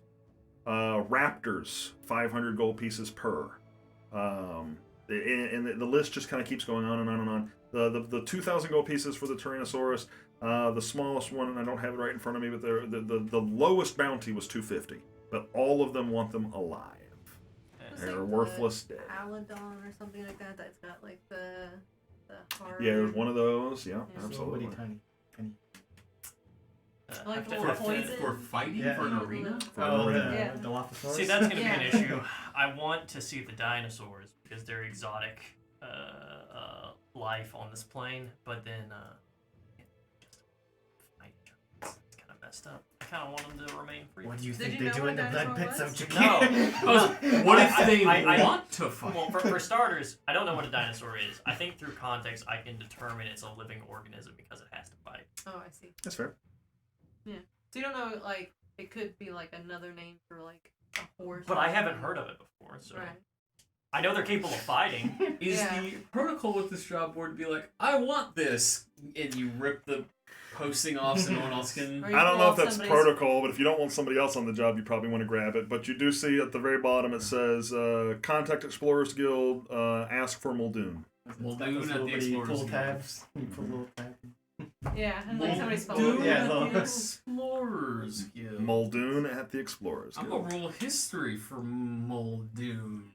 Raptors, 500 gold pieces per. And the list just kind of keeps going on and on and on. The 2,000 gold pieces for the Tyrannosaurus, the smallest one, and I don't have it right in front of me, but the lowest bounty was 250. But all of them want them alive. It's They're like worthless the dead. Aladon or something like that. That's got like the hard. Yeah, there's one of those. Yeah, Yeah. absolutely. Nobody tiny. I like I've the to- little I've to- poison. for fighting Yeah. for an arena? Oh, Yeah. the Dilophosaurus? See, that's gonna Yeah. be an issue. I want to see the dinosaurs because they're exotic life on this plane, but then just fight each other. It's kind of messed up. I kind of want them to remain free. What do you Did think you they know do what in the a blood dinosaur pits was? of No. Jakir? What if they I- want to fight? Well, for starters, I don't know what a dinosaur is. I think through context, I can determine it's a living organism because it has to fight. Oh, I see. That's fair. So you don't know, like, it could be like another name for like a horse. But or I haven't something. heard of it before, so Right. I know they're capable of fighting. Is Yeah. the protocol with this job board to be like, I want this, and you rip the posting off so no one else can. Or you I don't pull know if off that's somebody's- protocol, but if you don't want somebody else on the job, you probably want to grab it. But you do see at the very bottom it says, "Contact Explorers Guild. Ask for Muldoon." Well, Like do those not the little Explorers pull Guild. tabs. You pull little tab. Yeah, and like somebody spelled Muldoon it. Yeah, at well. the Explorers Guild. Muldoon at the Explorers I'm Guild. gonna roll history for Muldoon.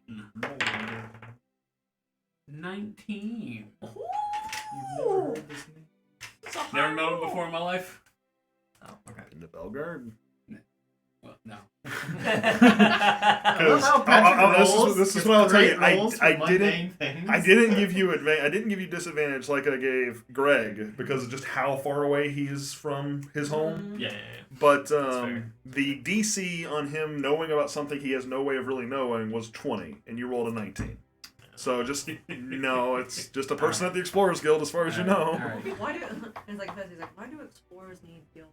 19. You've never heard this name? Never met him before in my life. Oh, okay. In the Belgard. Well, no. Because How Patrick rolls this is with what I'll tell you. great rolls I for didn't. mundane things. I didn't give you I didn't give you disadvantage like I gave Greg because of just how far away he is from his home. Yeah. But fair. the DC on him knowing about something he has no way of really knowing was 20, and you rolled a 19. So just no, it's just a person at the Explorers Guild as far as you know. Alright. Why do it's like he's like, why do explorers need guilds?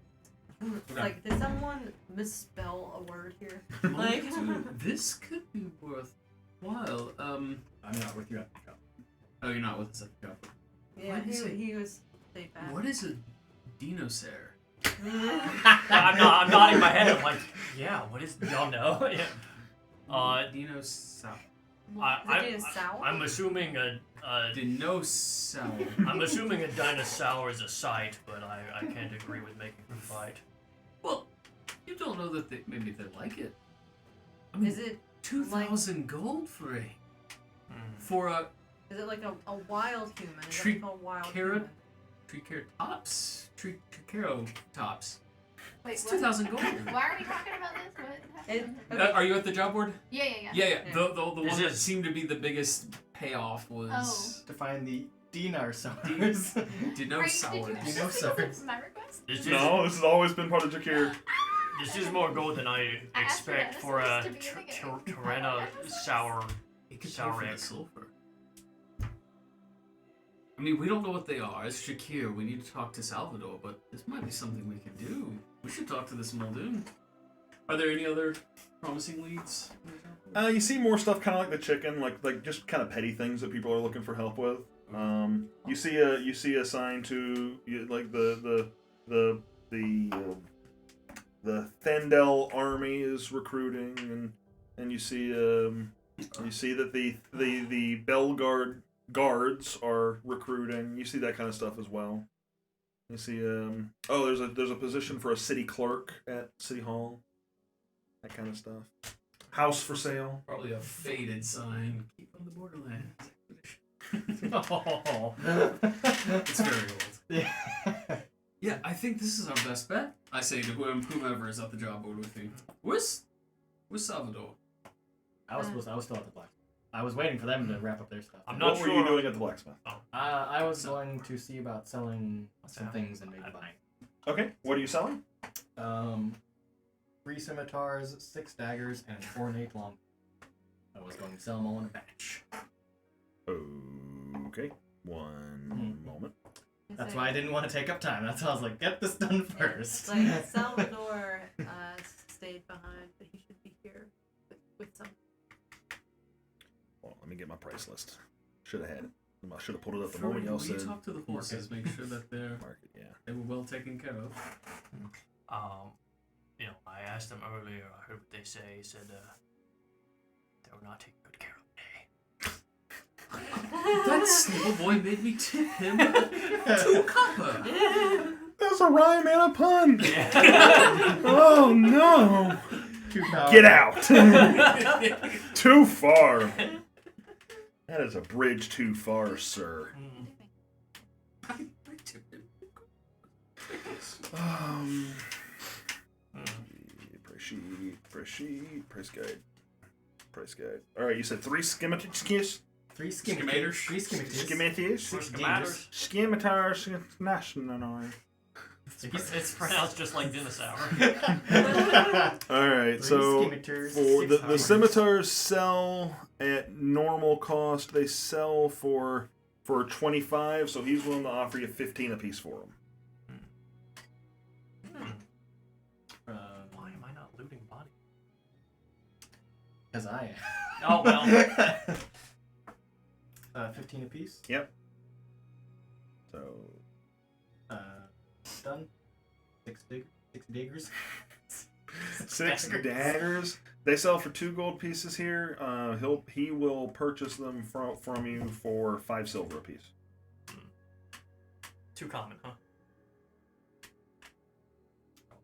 Like, did someone misspell a word here? Like, Dude, this could be worthwhile. I'm not with you at the shop. Oh, you're not with us at the shop. yeah, What is it? he was stay back. What is a dinosaur? I'm nodding my head. I'm like, yeah. What is y'all know? Yeah. Dinosaur. I'm assuming Dinosaur. I'm assuming a dinosaur is a site, but I can't agree with making them fight. Well, you don't know that maybe they like it. I mean, Is it 2,000 gold for a is it like a wild human? Is Tree- that called wild carrot? human? Triceratops. Wait, It's what? 2,000 gold. Why are we talking about this? What happened? Okay. Are you at the job board? Yeah. Yeah. Yeah. The one Is that it- seemed to be the biggest payoff was To find the Dinosaurs. Did you Dinosaurs. Dinosaurs. my request? This is No, this has always been part of Jakir. this is more gold than I I asked for expect for a dinosaurs to be in the game. Tyrannosaur. It could pay Sour for the egg. sulfur. I mean, we don't know what they are. It's Shakir. We need to talk to Salvador, but this might be something we could do. We should talk to this Muldoon. Are there any other promising leads? You see more stuff kind of like the chicken, like just kind of petty things that people are looking for help with. You see a sign to like the Thandel army is recruiting, and you see that the Belgard guards are recruiting. You see that kind of stuff as well. You see there's a position for a city clerk at City Hall. That kind of stuff. House for sale. Probably a faded sign. Keep on the Borderlands. Oh. It's very old. Yeah. Yeah, I think this is our best bet. I say to whomever is at the job board with me. Where's Salvador? I was still at the black. I was waiting for them to wrap up their stuff. I'm not What sure. were you doing at the blacksmith? I was going to see about selling some things and maybe buying. Okay, what are you selling? 3 scimitars, 6 daggers, and 4 ornate long. I was going to sell them all in a batch. Okay, one moment. That's why I didn't want to take up time. That's why I was like, get this done first. Like Salvador stayed behind, but he should be here with some. Well, let me get my price list. Should have had it. I should have pulled it up the Furry, moment y'all will you said talk to the horses, make sure that market. Yeah. they were well taken care of. I asked them earlier. I heard what they said they were not taking good care of me. That stable boy made me tip him 2 copper. That's a rhyme and a pun. Oh no! Get out! Too far. That is a bridge too far, sir. I tipped him. Price guide. All right, you said 3 scimitars. 3 Scimitars. 3 scimitars. Scimitars. Scimitars. Scimitars national. It's pronounced just like dinosaur. All right, 3 so scimitars, for 6 the scimitars sell at normal cost. They sell for 25, so he's willing to offer you 15 apiece for them. Why am I not looting bodies? Because I am. Oh well. 15 apiece. Yep. So Done. 6 daggers. 6 daggers. They sell for 2 gold pieces here. He will purchase them from you for 5 silver apiece. Too common, huh?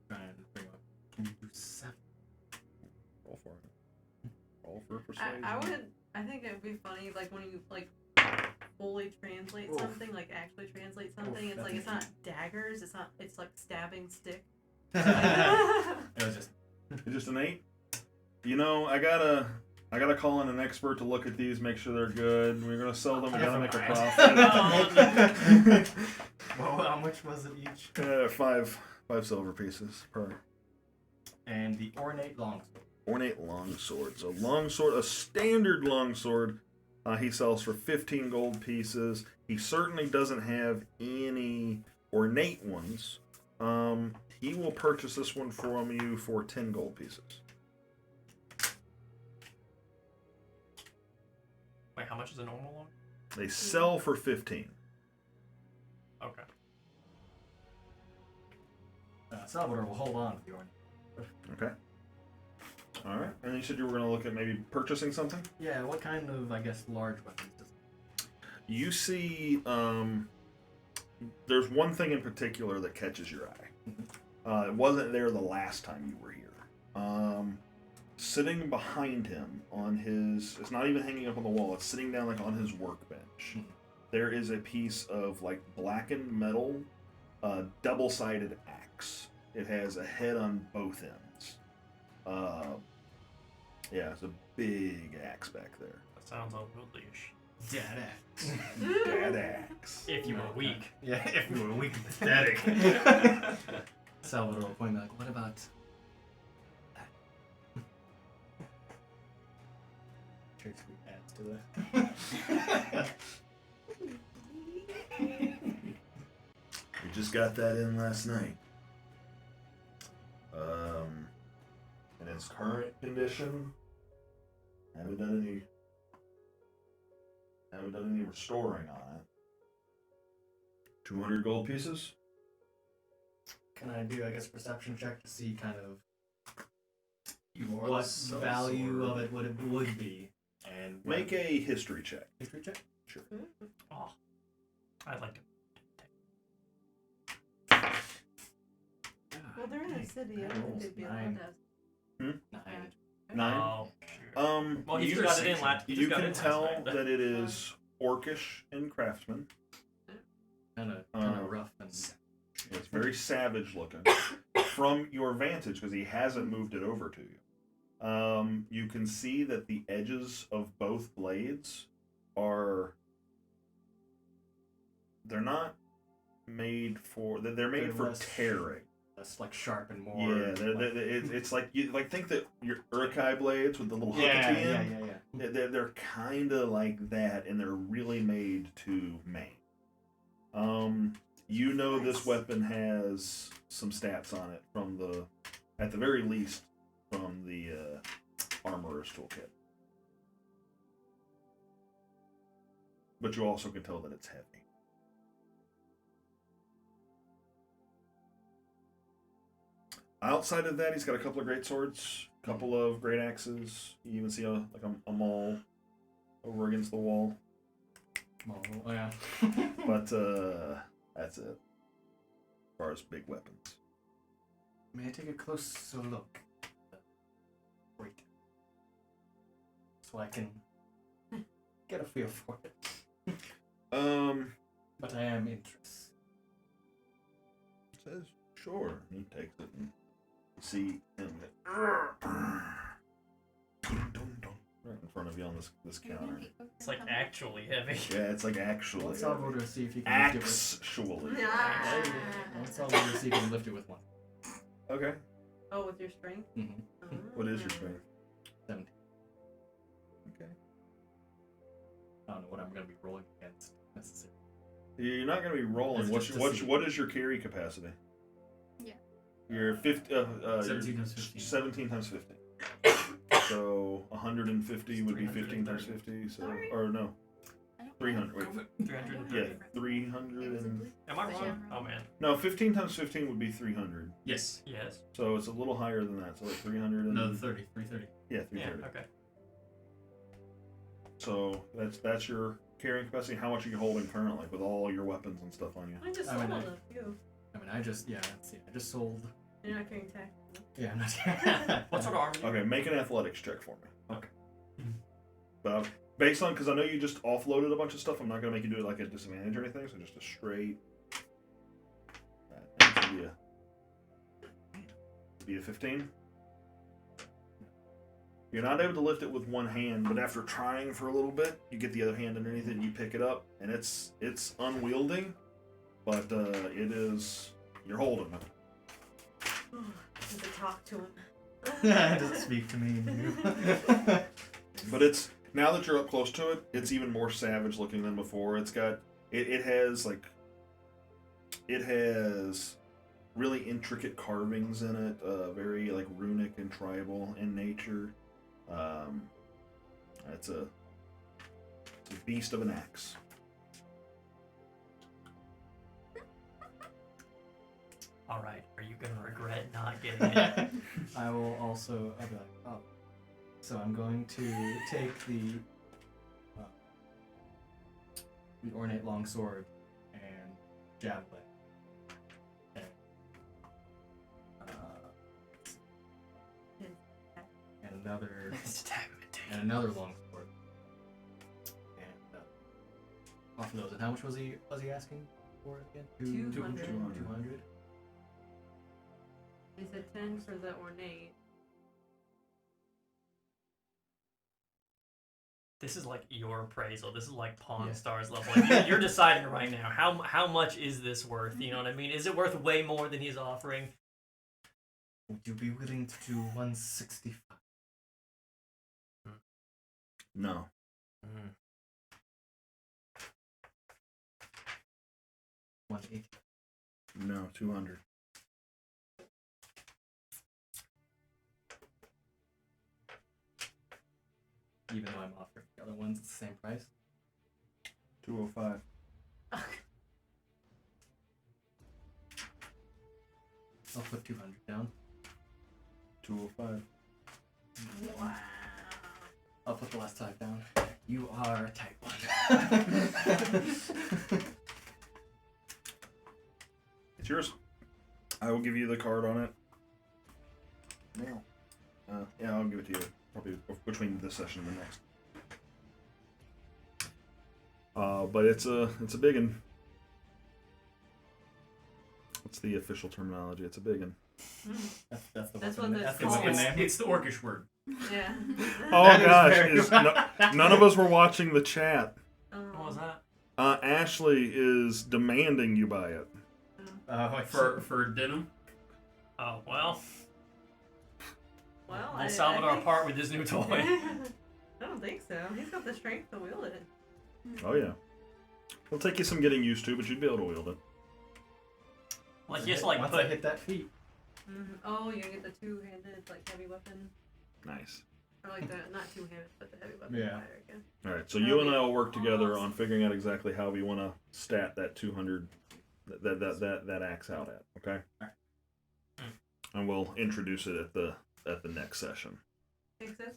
Trying to bring up. Can you do 7? Roll for it. Roll for persuasion. I think it would be funny, like when you fully translate something, like actually translate something. It's like it's not daggers. It's like stabbing stick. It was just. It just an 8. You know, I gotta call in an expert to look at these, make sure they're good. We're gonna sell them. We gotta make a profit. Well, how much was it each? 5 silver pieces per. And the ornate longsword. Ornate longsword. So longsword, a standard longsword, he sells for 15 gold pieces. He certainly doesn't have any ornate ones. He will purchase this one from you for 10 gold pieces. Wait, how much is a normal one? They sell for 15. Okay. Salvador will hold on to the ornate. Okay. All right. And you said you were going to look at maybe purchasing something? Yeah, what kind of, I guess, large weapons does You see, there's one thing in particular that catches your eye. It wasn't there the last time you were here. Sitting behind him on his, it's not even hanging up on the wall, it's sitting down like on his workbench. There is a piece of like blackened metal, double-sided axe. It has a head on both ends. Yeah, it's a big axe back there. That sounds unwieldy-ish. Dead axe. Dead axe. If you were weak. Yeah, if we were weak and pathetic. Salvador will point back, what about that? Trade sweet adds to that. We just got that in last night. In its current condition, haven't done any restoring on it. 200 gold pieces. Can I do, I guess, perception check to see kind of are what the value sword. of it would be? And Make a history check. history check? Sure. Oh, I'd like to. Well, they're in a city. I don't think they'd be allowed Nine. to have. 9. Oh, shoot. Well, he you just got it in last. you can tell that it is orcish in craftsman. Kind of rough and It's very savage looking. From your vantage, because he hasn't moved it over to you, you can see that the edges of both blades are. They're not made for. They're made They're for less tearing. less like sharp and more. Yeah, it's like you like think that your Urukai blades with the little hook yeah, at the end. yeah. They're kind of like that, and they're really made to maim. You know this weapon has some stats on it from the, at the very least, from the armorer's toolkit. But you also can tell that it's heavy. Outside of that, he's got a couple of great swords, a couple of great axes. You even see a maul over against the wall. Oh yeah. But that's it. As far as big weapons. May I take a closer look? Great. So I can get a feel for it. But I am interested. Says sure. He takes it and you see him right in front of you on this counter. It's like actually heavy. Yeah, it's like actually. Let's Salvador see if he can lift it with. Actually. Let's Salvador see if he can lift it with one. Okay. Oh, with your strength? Mm-hmm. What is your strength? 17. Okay. I don't know what I'm going to be rolling against necessarily. You're not going to be rolling. That's just to see. What is your carry capacity? Yeah. You're 17 times 15. 17 times 15. So 150 would be 15 times 50. So or no, 300. Wait, 300. yeah, 300 and Am I wrong? Oh man. no, 15 times 15 would be 300. Yes. Yes. So it's a little higher than that. So like 300 and No, 30. 330. yeah, Yeah. 330. Okay. So that's your carrying capacity. How much are you holding currently with all your weapons and stuff on you? I just I sold mean, a few. I mean, I just sold. You're not carrying tax. Yeah, I'm not. What sort of armor? Okay, make an athletics check for me. Okay. But based on, because I know you just offloaded a bunch of stuff, I'm not going to make you do it like a disadvantage or anything, so just a straight. That needs to be a 15. You're not able to lift it with one hand, but after trying for a little bit, you get the other hand underneath it and you pick it up, and it's unwieldy, but it is. You're holding it. Does it talk to him? It doesn't speak to me. But it's now that you're up close to it, it's even more savage looking than before. It's got it has really intricate carvings in it, very like runic and tribal in nature. It's a beast of an axe. All right, are you gonna regret not getting it? I will also. I'll be like, oh. So I'm going to take the ornate longsword and javelin. And another longsword. And offer those. And how much was he asking for again? 200. 200. He said 10 for the ornate. This is like your appraisal. This is like Pawn Yeah. Stars level. Like you're deciding right now how much is this worth? You know what I mean? Is it worth way more than he's offering? Would you be willing to do 165? No. 180. No, 200. Even though I'm offering the other ones at the same price. 205. I'll put 200 down. 205. Wow. I'll put the last type down. You are a type 1. It's yours. I will give you the card on it. Now. Yeah, I'll give it to you probably between this session and the next. But it's a big one. What's the official terminology? It's a big one. That's the That's weapon. what That's it's the called. weapon name. It's the orcish word. Yeah. Oh That is gosh, very- none of us were watching the chat. What was that? Ashley is demanding you buy it. For denim. Oh well. Well, We'll Salvador apart with this new toy. I don't think so. He's got the strength to wield it. Oh yeah. It'll take you some getting used to, but you'd be able to wield it. Like you just like Once put I hit that feat. Oh, you're gonna get the two-handed, like, heavy weapon. Nice. Or like the, not two-handed, but the heavy weapon. Yeah. Again. Alright, so you and I will work together on figuring out exactly how we want to stat that 200, that axe out at, okay? Alright. And we'll introduce it at the next session. Takes this.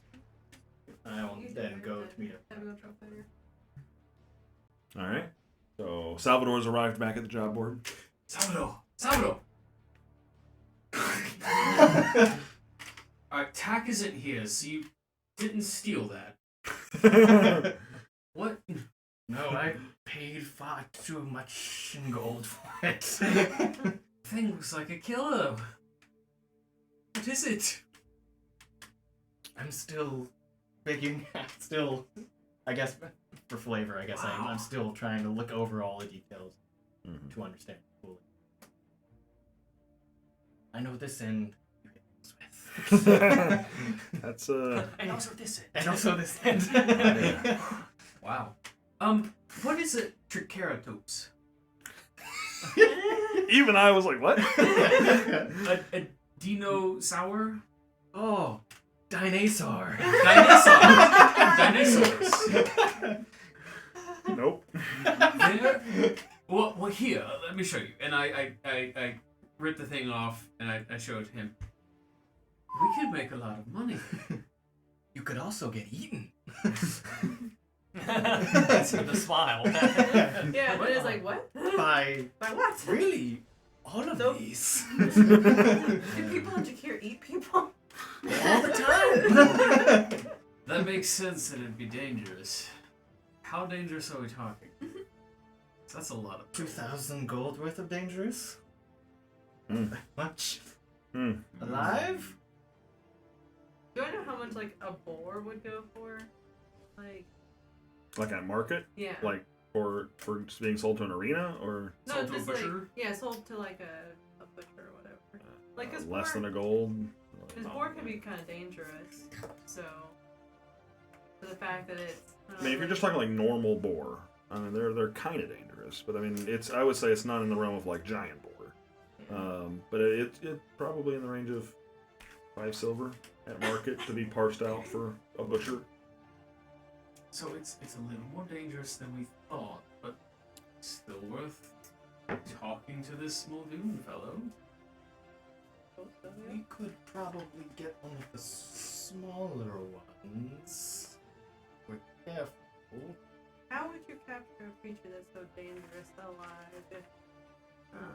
I will then go to meet Heavy weapon fighter. Alright. So Salvador's arrived back at the job board. Salvador! Alright, Tack isn't here, so you didn't steal that. What? No, I paid far too much in gold for it. Thing looks like a killer. What is it? I'm still figuring. I guess for flavor, I guess Wow. I'm still trying to look over all the details Mhm. to understand fully. I know this end. You get this with. That's and also this. And also this end. Wow. What is a triceratops? even I was like, what? A dinosaur? Oh, Dinosaur. Dinosaurs. Nope. There? Well, here, let me show you. And I rip the thing off and I show it to him. We could make a lot of money. You could also get eaten. The smile. Yeah, but it's like, what? By what? really all of Nope. these. Do people in Jakir eat people? All the time. That makes sense that it'd be dangerous. How dangerous are we talking? That's a lot of 2,000 gold worth of dangerous? Mm. Much? Mm. Alive? Do I know how much like a boar would go for? Like at market? Yeah. Like for being sold to an arena or no, sold to a just butcher? sold to like a butcher or whatever. Like his less boar, than a gold? his boar can be kind of dangerous. So for the fact that it's. I mean, if you're just talking like normal boar, I mean they're kind of dangerous, but I mean I would say it's not in the realm of like giant boar. But it's probably in the range of 5 silver at market to be parsed out for a butcher. So it's a little more dangerous than we thought, but still worth talking to this Muldoon fellow. We could probably get one of the smaller ones. We're careful. How would you capture a creature that's so dangerous alive? If,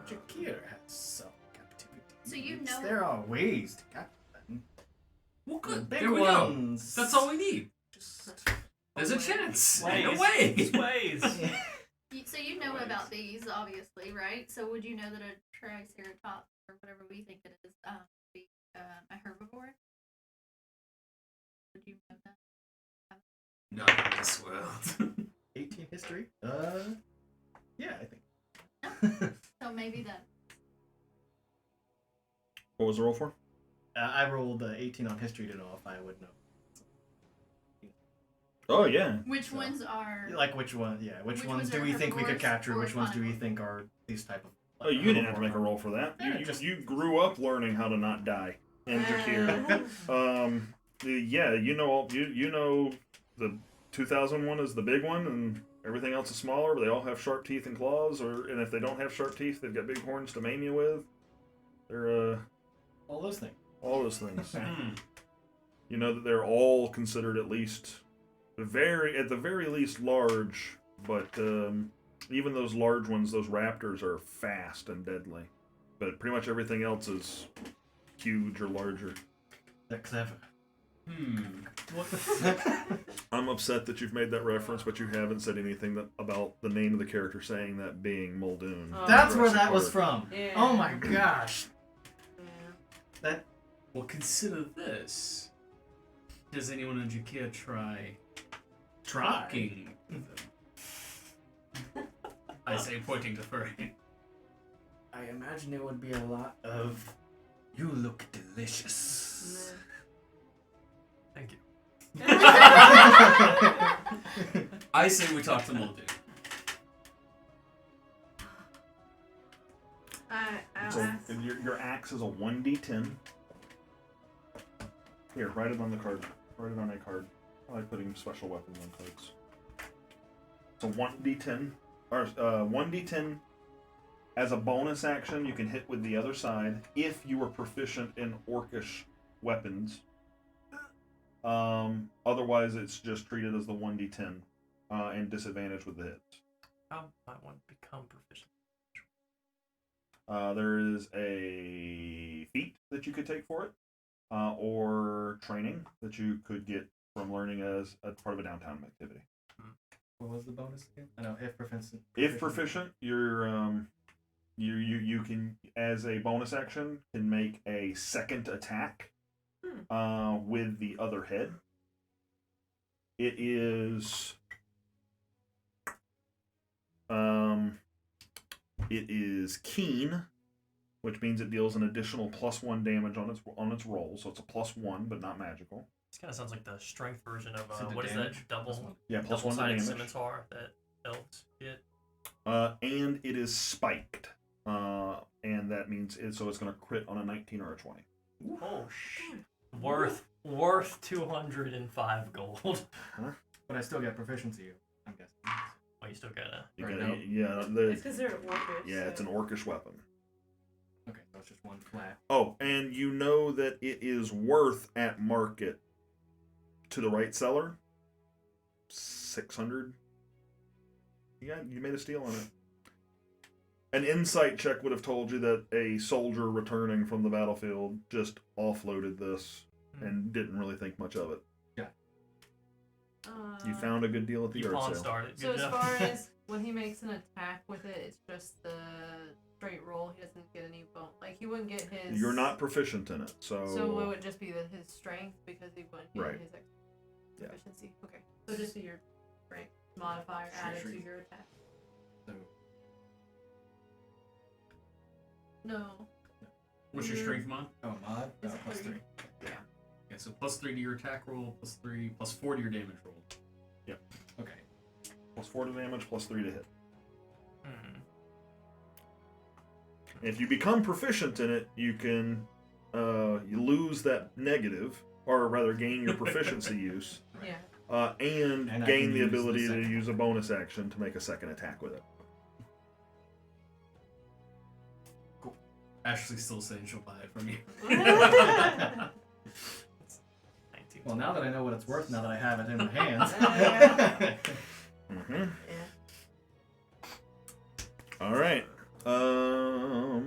Jakir has some captivity. So you know- There are ways to capture them. Well, The good. big There we ones. go. That's all we need. Just There's a chance. Ways. No way. Ways. So you know about these, obviously, right? So would you know that a Triceratops, or whatever we think it is, be a herbivore? Would you know that? Not in this world. 18 history? Yeah, I think. So maybe that. What was the roll for? I rolled 18 on history to know if I would know. Oh yeah. Which ones are? Like which one? Yeah, which Which ones ones do are we think we could herbivores capture? or Which ones do we carnivores? think are these type of? Oh, you didn't have to make a roll for that. Yeah, You grew up learning how to not die. And Jakir. You know the 2001 is the big one, and everything else is smaller. But they all have sharp teeth and claws, and if they don't have sharp teeth, they've got big horns to maim you with. They're All those things. all those things. You know that they're all considered at least at the very least large, but even those large ones, those raptors, are fast and deadly. But pretty much everything else is huge or larger. They're clever. I'm upset that you've made that reference, but you haven't said anything about the name of the character saying that being Muldoon. That's where Jurassic that was Park. from. Yeah. Oh my gosh. Yeah. That Well, consider this. Does anyone in Jakir try talking with them? I say pointing to Furry. I imagine it would be a lot of. You look delicious. Thank you. I say we talk to Muldoon. I'll So ask. your axe is a 1d10. Here, write it on the card. Write it on a card. I like putting special weapons on cards. So 1d10, or 1d10 as a bonus action. You can hit with the other side if you are proficient in orcish weapons. Otherwise, it's just treated as the 1d10 and disadvantage with the hits. How might one become proficient? There is a feat that you could take for it, or training that you could get from learning as a part of a downtown activity. What was the bonus again? I know if proficient. If proficient, you're you can, as a bonus action, can make a second attack with the other head. It is keen, which means it deals an additional +1 damage on its roll, so it's a +1, but not magical. This kind of sounds like the strength version of So the what is damage? that double Yeah, +1 to double-sided damage. scimitar that elves get? And it is spiked, and that means it's going to crit on a 19 or a 20. Oh shit! Worth 205 gold. But I still get proficiency, I'm guessing. Well, you still gotta. You Or gotta, no. It's because they're orcish. yeah, it's an orcish weapon. Okay, so it's just one flat. Oh, and you know that it is worth at market to the right seller 600. You made a steal on it. An insight check would have told you that a soldier returning from the battlefield just offloaded this and didn't really think much of it. You found a good deal at the You yard pawn sale. started. So Good as enough. far as when he makes an attack with it, it's just the straight roll. He doesn't get any bone. Like he wouldn't get his. You're not proficient in it, So it would just be his strength because he wouldn't Yeah. proficiency. Okay. So just your strength modifier added to Strength. your attack. So No. What's your strength mod? oh mod It's plus 3. 3. Okay, so +3 to your attack roll, +3, +4 to your damage roll. Okay. +4 to damage, +3 to hit. Hmm. If you become proficient in it, you can you lose that negative, or rather gain your proficiency use, Yeah. and And I gain can the use the ability to second use a bonus action to make a second attack with it. Ashley's still saying she'll buy it from you. 19. Well, now that I know what it's worth, now that I have it in my hands. Mm-hmm. Yeah. All right. So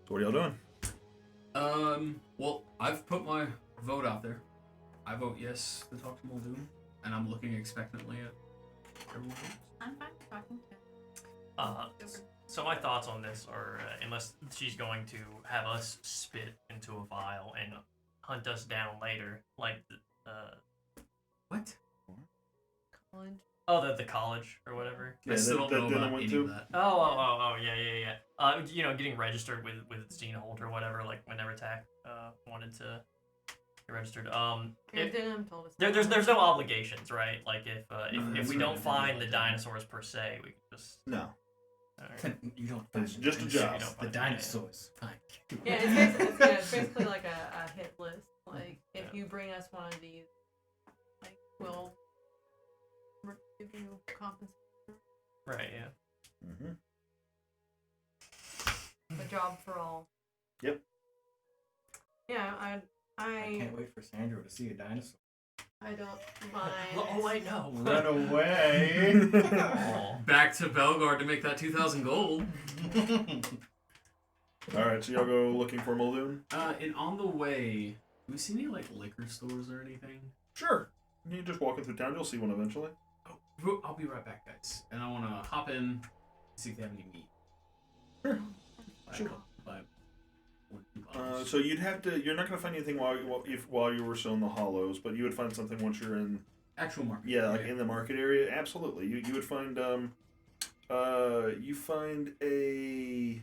what are y'all doing? Well, I've put my vote out there. I vote yes to talk to Muldoon, and I'm looking expectantly at everyone else. I'm fine talking to So my thoughts on this are, unless she's going to have us spit into a vial and hunt us down later, like What? College. the college or whatever. I still don't know dinner about went any to? of that. Yeah. Getting registered with Xenohold or whatever, like whenever TAC wanted to get registered. Denim told us. There's no obligations, right? Like if that's we right, don't I didn't find the realize that. dinosaurs per se, we can just. No. Alright. You don't find It's the just a dinosaurs. job. You don't The find- dinosaurs. Fine. Yeah, it's basically like a hit list. Like, if you bring us one of these, like, we'll give you compensation. Right. Yeah. Mm-hmm. A job for all. Yep. Yeah, I I can't wait for Sandra to see a dinosaur. don't mind. Oh wait, no. Run away. Aw. Back to Belgard to make that 2,000 gold. All right, so y'all go looking for Muldoon? And on the way, do we see any like liquor stores or anything? Sure. You just walking through town, you'll see one eventually. Oh, I'll be right back, guys. And I want to hop in and see if they have any meat. Sure. Buy a Sure. couple- buy 1 or 2 bottles. So you'd have to. You're not going to find anything while you were still in the hollows, but you would find something once you're in. Actual market. Yeah, like in the market area. Absolutely, you would find you find you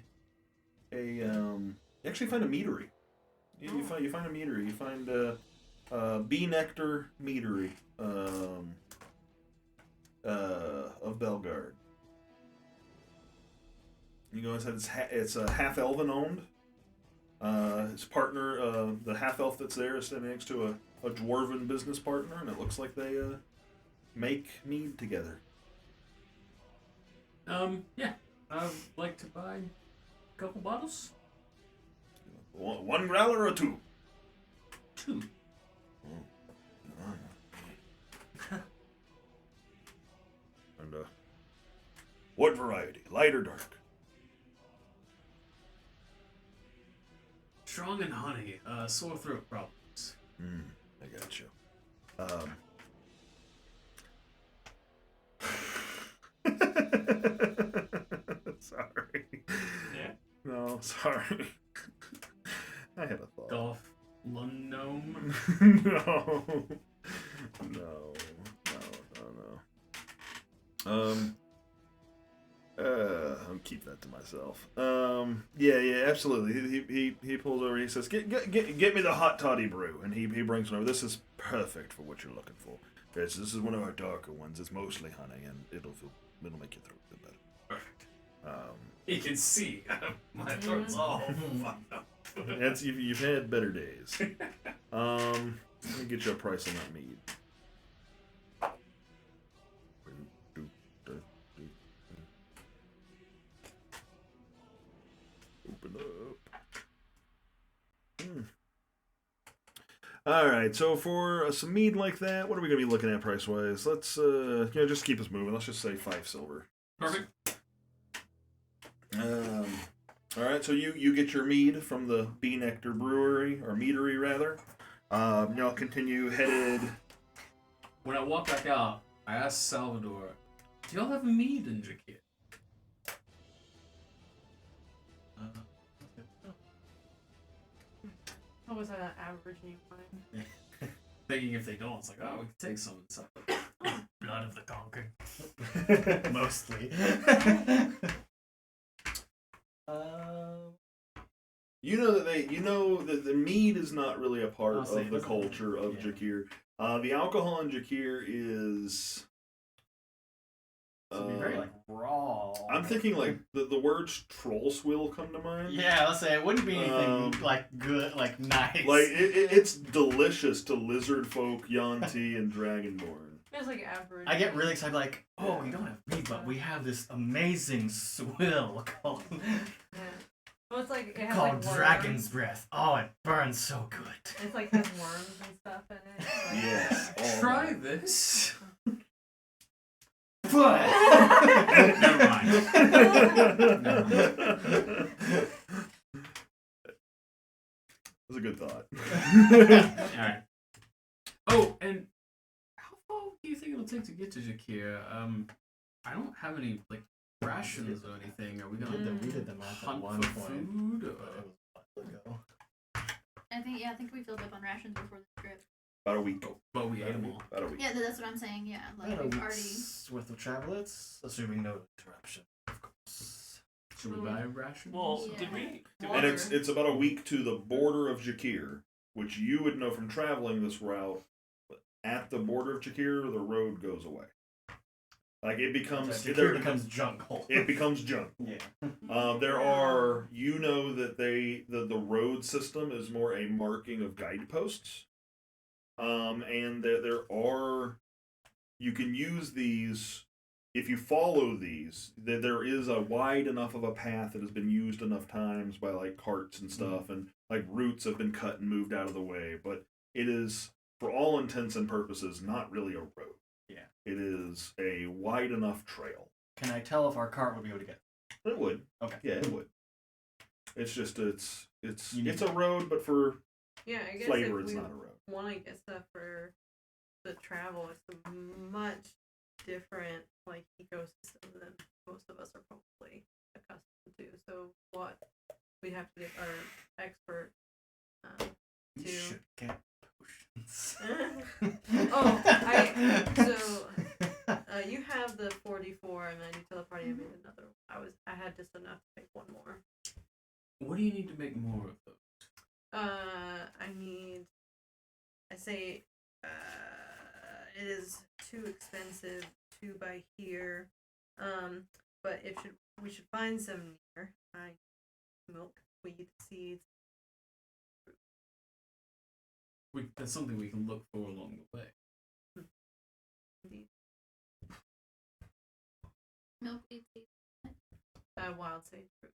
actually find a meadery. You find a meadery. You find bee nectar meadery of Belgard. You go inside. It's half elven owned. His partner, the half elf that's there, is standing next to a dwarven business partner, and it looks like they make mead together. Yeah. I'd like to buy a couple bottles. One growler or two? 2. And what variety? Light or dark? Strong and honey. Sore throat problems. I got you. Sorry. Yeah. No, sorry. I had a thought. Golf. Gnome. No. I'll keep that to myself. Yeah, absolutely. He pulls over. He says, "Get me the hot toddy brew," and he brings it over. This is perfect for what you're looking for. Yes, this is one of our darker ones. It's mostly honey, and it'll make your throat feel better. Perfect. You can see my throat's all fucked up. You've had better days. Let me get you a price on that mead. Open up. All right, so for some mead like that, what are we gonna be looking at price wise? Let's just keep us moving. Let's just say 5 silver. Perfect. All right, so you get your mead from the Bee Nectar Brewery, or meadery rather. Y'all continue headed. When I walk back out, I ask Salvador, "Do y'all have mead in Jakir?" What was that average you find? Thinking if they don't, it's like, oh, we can take some and stuff. Blood of the conquered. Mostly. You know that the mead is not really a part I'll say of it the doesn't- culture of yeah. Jakir. The alcohol in Jakir is. It'd be very like raw. I'm thinking like the words troll swill come to mind. Yeah, let's say it wouldn't be anything like good, like nice. Like it's delicious to lizard folk, Yuan-ti, and Dragonborn. It's like average. I get really excited, like, oh, we don't have meat, but we have this amazing swill called Yeah. Well, it's like it has called like worms. Dragon's Breath. Oh, it burns so good. It's like has worms and stuff in it. Like, Yes. all Try that. this. But Never mind. That's a good thought. Alright. Oh, and how far do you think it'll take to get to Jakir? I don't have any, like, rations or anything. Are we gonna we did the math at hunt one for point. food? But Or... it was a while ago. I think we filled up on rations before the trip. About a week. But we ate them all. About a week. Yeah, that's what I'm saying. Yeah, like About a we've already. week's worth of travel, it's assuming no interruption, of course. Should we buy rations? Well, Yeah. did we? And it's about a week to the border of Jakir, which you would know from traveling this route. At the border of Jakir, the road goes away. Like it becomes Jakir becomes jungle. It becomes junk. Yeah. There are, you know, that the road system is more a marking of guideposts. And there are, you can use these, if you follow these, there is a wide enough of a path that has been used enough times by like carts and stuff, and like routes have been cut and moved out of the way, but it is, for all intents and purposes, not really a road. Yeah. It is a wide enough trail. Can I tell if our cart would be able to get? It would. Okay. Yeah, it would. It's just it's You need- a road, but for Yeah, I guess flavor, if it's we not a road. want to get stuff for the travel, it's a much different like ecosystem than most of us are probably accustomed to. So what we have to get our expert You to. should get potions. You have the 44, and then you tell the party I made another. I had just enough to make one more. What do you need to make more of those? I say, it is too expensive to buy here. But we should find some near. Milk, wheat, seeds. That's something we can look for along the way. Indeed. Milkweed seeds. Wild sage root.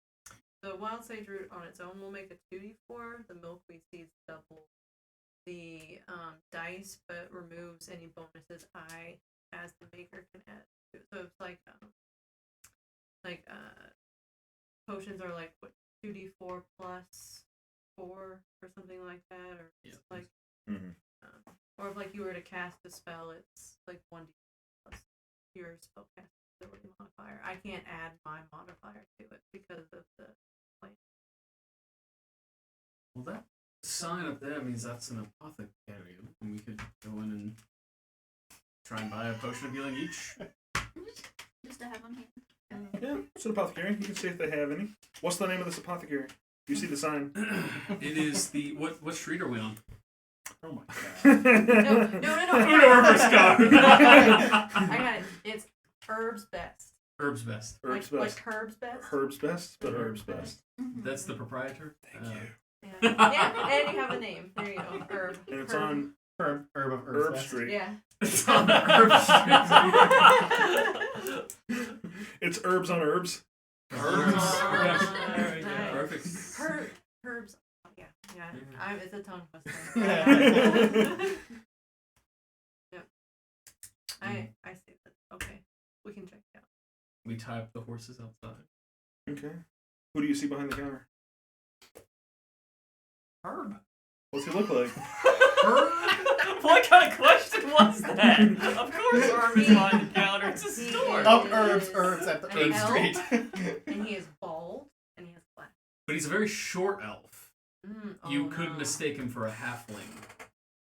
The wild sage root on its own will make a 2d4. The milkweed seeds double the dice, but removes any bonuses I, as the maker, can add to it. So it's like potions are like what 2d4 plus 4 or something like that, or Yeah. it's like Mhm. or if like you were to cast a spell, it's like 1d plus your spellcast ability modifier. I can't add my modifier to it because of the plan. Well, that sign up there means that's an apothecary, and we could go in and try and buy a potion of healing each. Just to have on hand. Yeah, it's an apothecary. You can see if they have any. What's the name of this apothecary? You see the sign? It is the what street are we on? Oh my god. No. Reverse card. I got it. It's Herb's Best. Herb's Best. Herb's like, best. Like Herb's Best. Herb's best, but Herb's best. That's the proprietor. Thank you. Yeah, and you have a name. There you go. Herb. And it's Herb. on Herb of Herb Best. Street. Yeah. It's on Herb Street. It's herbs on herbs. Herbs. Nice. There we go. Nice. Perfect. Herb's. Yeah. It's a tongue twister. Yep. I see that. Okay. We can check it out. We tie up the horses outside. Okay. Who do you see behind the counter? Herb. What's he look like? Herb? What kind of question was that? Of course Herb is behind the counter. It's a He store. is- Up herbs at the an Herb elf, Street. And he is bald, and he has black. But he's a very short elf. Oh, You could no. mistake him for a halfling.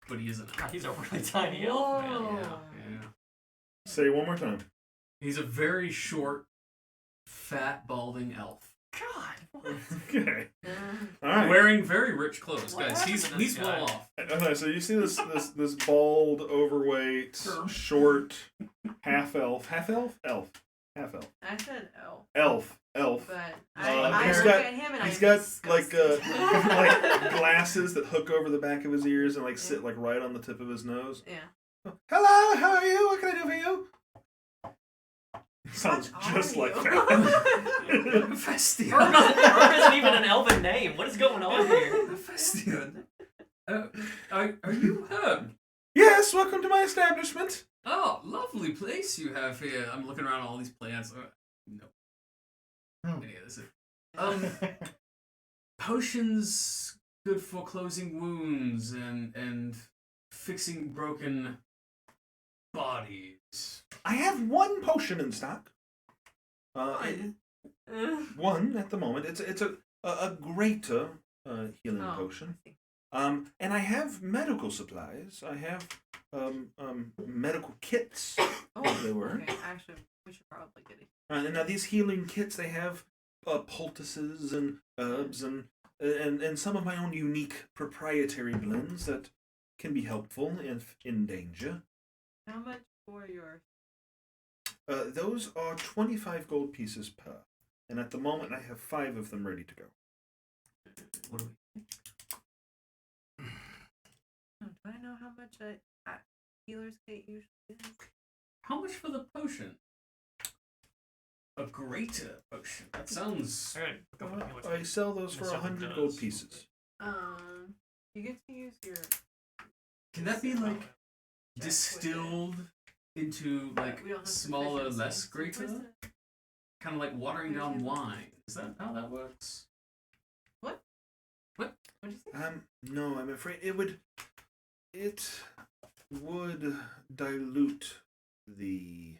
but he is an elf. He's a really tiny elf, man. Whoa. Yeah. Say it one more time. He's a very short, fat, balding elf. God. Okay. Uh, All right. Wearing very rich clothes, What guys. happened to this He's guy? well off. Okay, so you see this bald, overweight, short, half elf, half I said elf, elf. but Uh, I he's look got- at him and He's I'm got disgusted. like glasses that hook over the back of his ears and like sit like right on the tip of his nose. Yeah. Hello, how are you? What can I do for you? Sounds What just are like you? that. Festion. Herb isn't even an elven name. What is going on here? Festion. Are you Herb? Yes, welcome to my establishment. Oh, lovely place you have here. I'm looking around all these plants. No. Any of this. Potions good for closing wounds and fixing broken bodies. I have one potion in stock. One? One at the moment. It's a greater healing Oh, potion. I see. And I have medical supplies. I have medical kits. Oh, They were. Okay, actually, we should probably get it. And now these healing kits, they have poultices and herbs and some of my own unique proprietary blends that can be helpful if in danger. How much for your? Those are 25 gold pieces per. And at the moment, I have 5 of them ready to go. What do we? Do I know how much a healer's kit usually is? How much for the potion? A greater potion. That sounds. Alright, go with me. What's I sell those for Yes, it 100 does. gold pieces. You get to use your. Can that be like check distilled into like we don't have smaller, proficiency. less So greater? what's the- Kind of like watering Where's down your- wine. Is that how that works? What'd you say? No, I'm afraid it would dilute the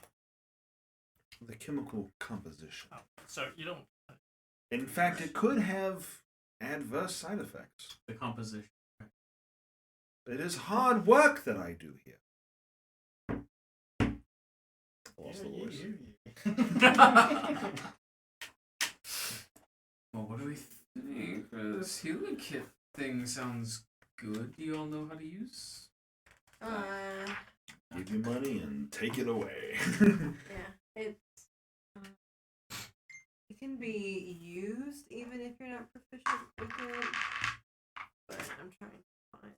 chemical composition. Oh, so you don't. In fact, it could have adverse side effects. The composition. It is hard work that I do here. Lost the voice. Well, what do we think? This healing kit thing sounds good. Do you all know how to use? Give you money and take it away. Yeah, it's. It can be used even if you're not proficient with it. But I'm trying to find.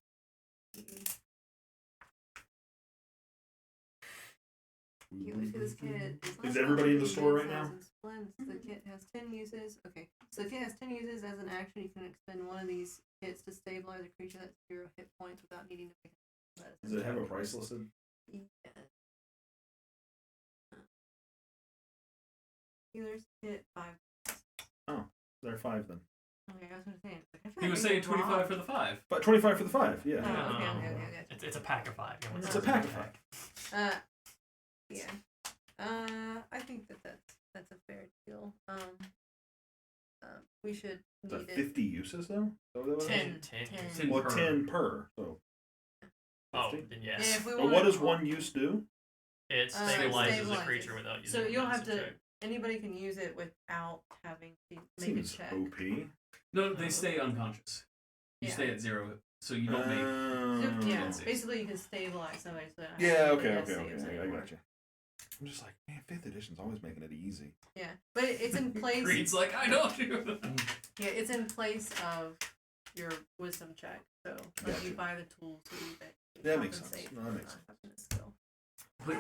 Healer's this kit Is everybody in the store right now? Splints. The kit has 10 uses. Okay, so the kit has 10 uses. As an action, you can expend one of these kits to stabilize a creature that's 0 hit points without needing to make a medicine Does it have a check. price listed? Yeah. Healer's kit 5. There are 5 then. Okay, I was gonna say. I feel He like was we saying get 25 robbed. for the 5. But 25 for the 5, yeah. Oh, okay. It's a pack of 5. You know, It's a pack of 5. Yeah. I think that's a fair deal. We should Is that need it. 50 uses though? Is that what it is? 10. 10. Well, per. 10 per. So. Oh, 50? then Yeah, yes. if we But want what does one use do? It Stabilizes. stabilizes a creature without using So you don't a have to. medicine check. Anybody can use it without having to make Seems a check. OP. No, they stay unconscious. You Yeah. stay at 0, so you don't make. So, yeah, Let's see. basically you can stabilize somebody. So they don't have Yeah, to okay, make okay, saves okay. I anymore. got you. I'm just like, man, 5th edition's always making it easy. Yeah, but it's in place. Creed's like, I know you. Yeah, it's in place of your wisdom check. So like Gotcha. you buy the tools so you That makes sense. compensate No, that for makes not having a skill. But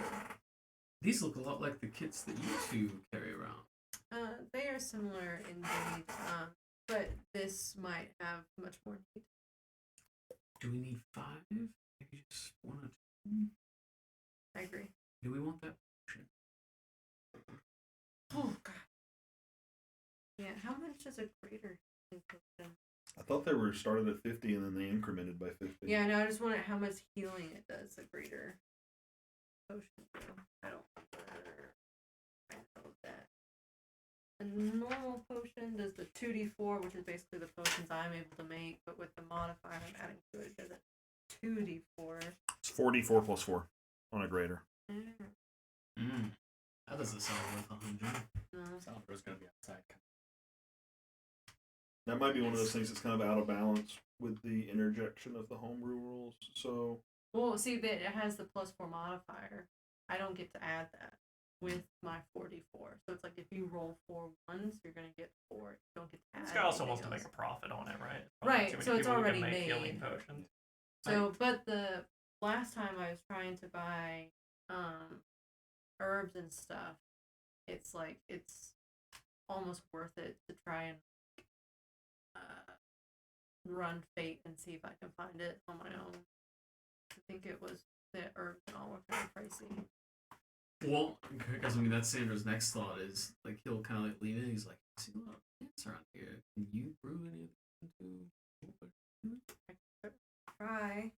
these look a lot like the kits that you two carry around. They are similar indeed, but this might have much more need. Do we need 5? Maybe just 1 or 2? I agree. Do we want that potion? Oh god. Yeah, how much does a greater healing potion? I thought they were started at 50 and then they incremented by 50. Yeah, no, I just wondered how much healing it does. A greater potion. I don't. I know that. A normal potion does the 2d4, which is basically the potions I'm able to make, but with the modifier I'm adding to it, it does a 2d4. 4d4 plus 4 on a greater. That doesn't sound worth 100. Salvador's gonna be outside. That might be one of those things that's kind of out of balance with the interjection of the homebrew rules. So, Well, see that it has the +4 modifier. I don't get to add that with my 4d4. So it's like if you roll 4 ones, you're gonna get 4. You don't get to add. This guy also anything wants to else. make a profit on it, right? Right, Too many so it's people who can already make healing made. potions. So, but the last time I was trying to buy herbs and stuff, it's like it's almost worth it to try and run Fate and see if I can find it on my own. I think it was the herbs and all were kind of pricey. Well, because I mean, that's Sandra's next thought is like he'll kind of like lean in. He's like, "I see a lot of plants around here. Can you brew any of them I could try.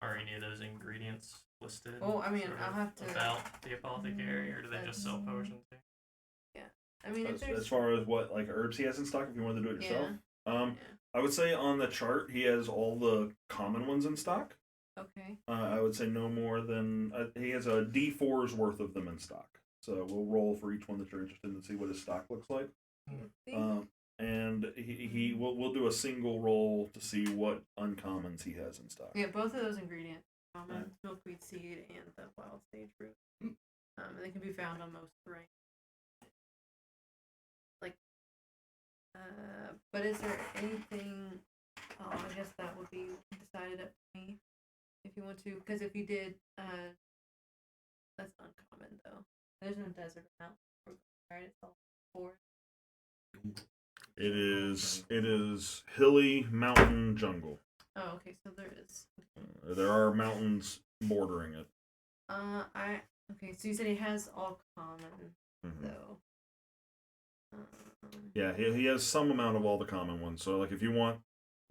Are any of those ingredients listed? Oh, I mean, sort I'll of have to. about the apothecary, or do they just sell potions? I mean, if as there's far as what like herbs he has in stock, if you wanted to do it yourself, yeah. I would say on the chart he has all the common ones in stock. Okay. I would say no more than he has a D4's worth of them in stock. So we'll roll for each one that you're interested in to see what his stock looks like. And we'll do a single roll to see what uncommons he has in stock. Yeah, both of those ingredients, common milkweed seed and the wild sage root, and they can be found on most terrain. But is there anything? Oh, I guess that would be decided up to me if you want to, because if you did, that's uncommon though. There's no desert or mountain, right? It's all forest. It is hilly mountain jungle. Oh, okay, so there is. There are mountains bordering it. Okay, so you said he has all common though. Yeah, he has some amount of all the common ones. So like if you want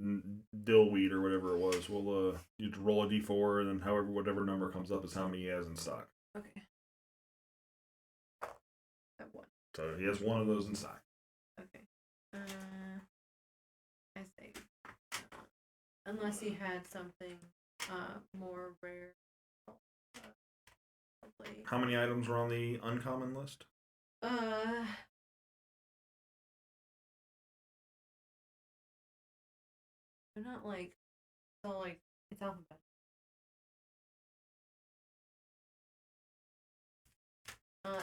dillweed or whatever it was, we'll you roll a d4 and then whatever number comes up is how many he has in stock. Okay. That one. So he has one of those in stock. Okay. I say, unless he had something more rare. Probably. How many items are on the uncommon list? They're not like, it's all like, it's alphabetical.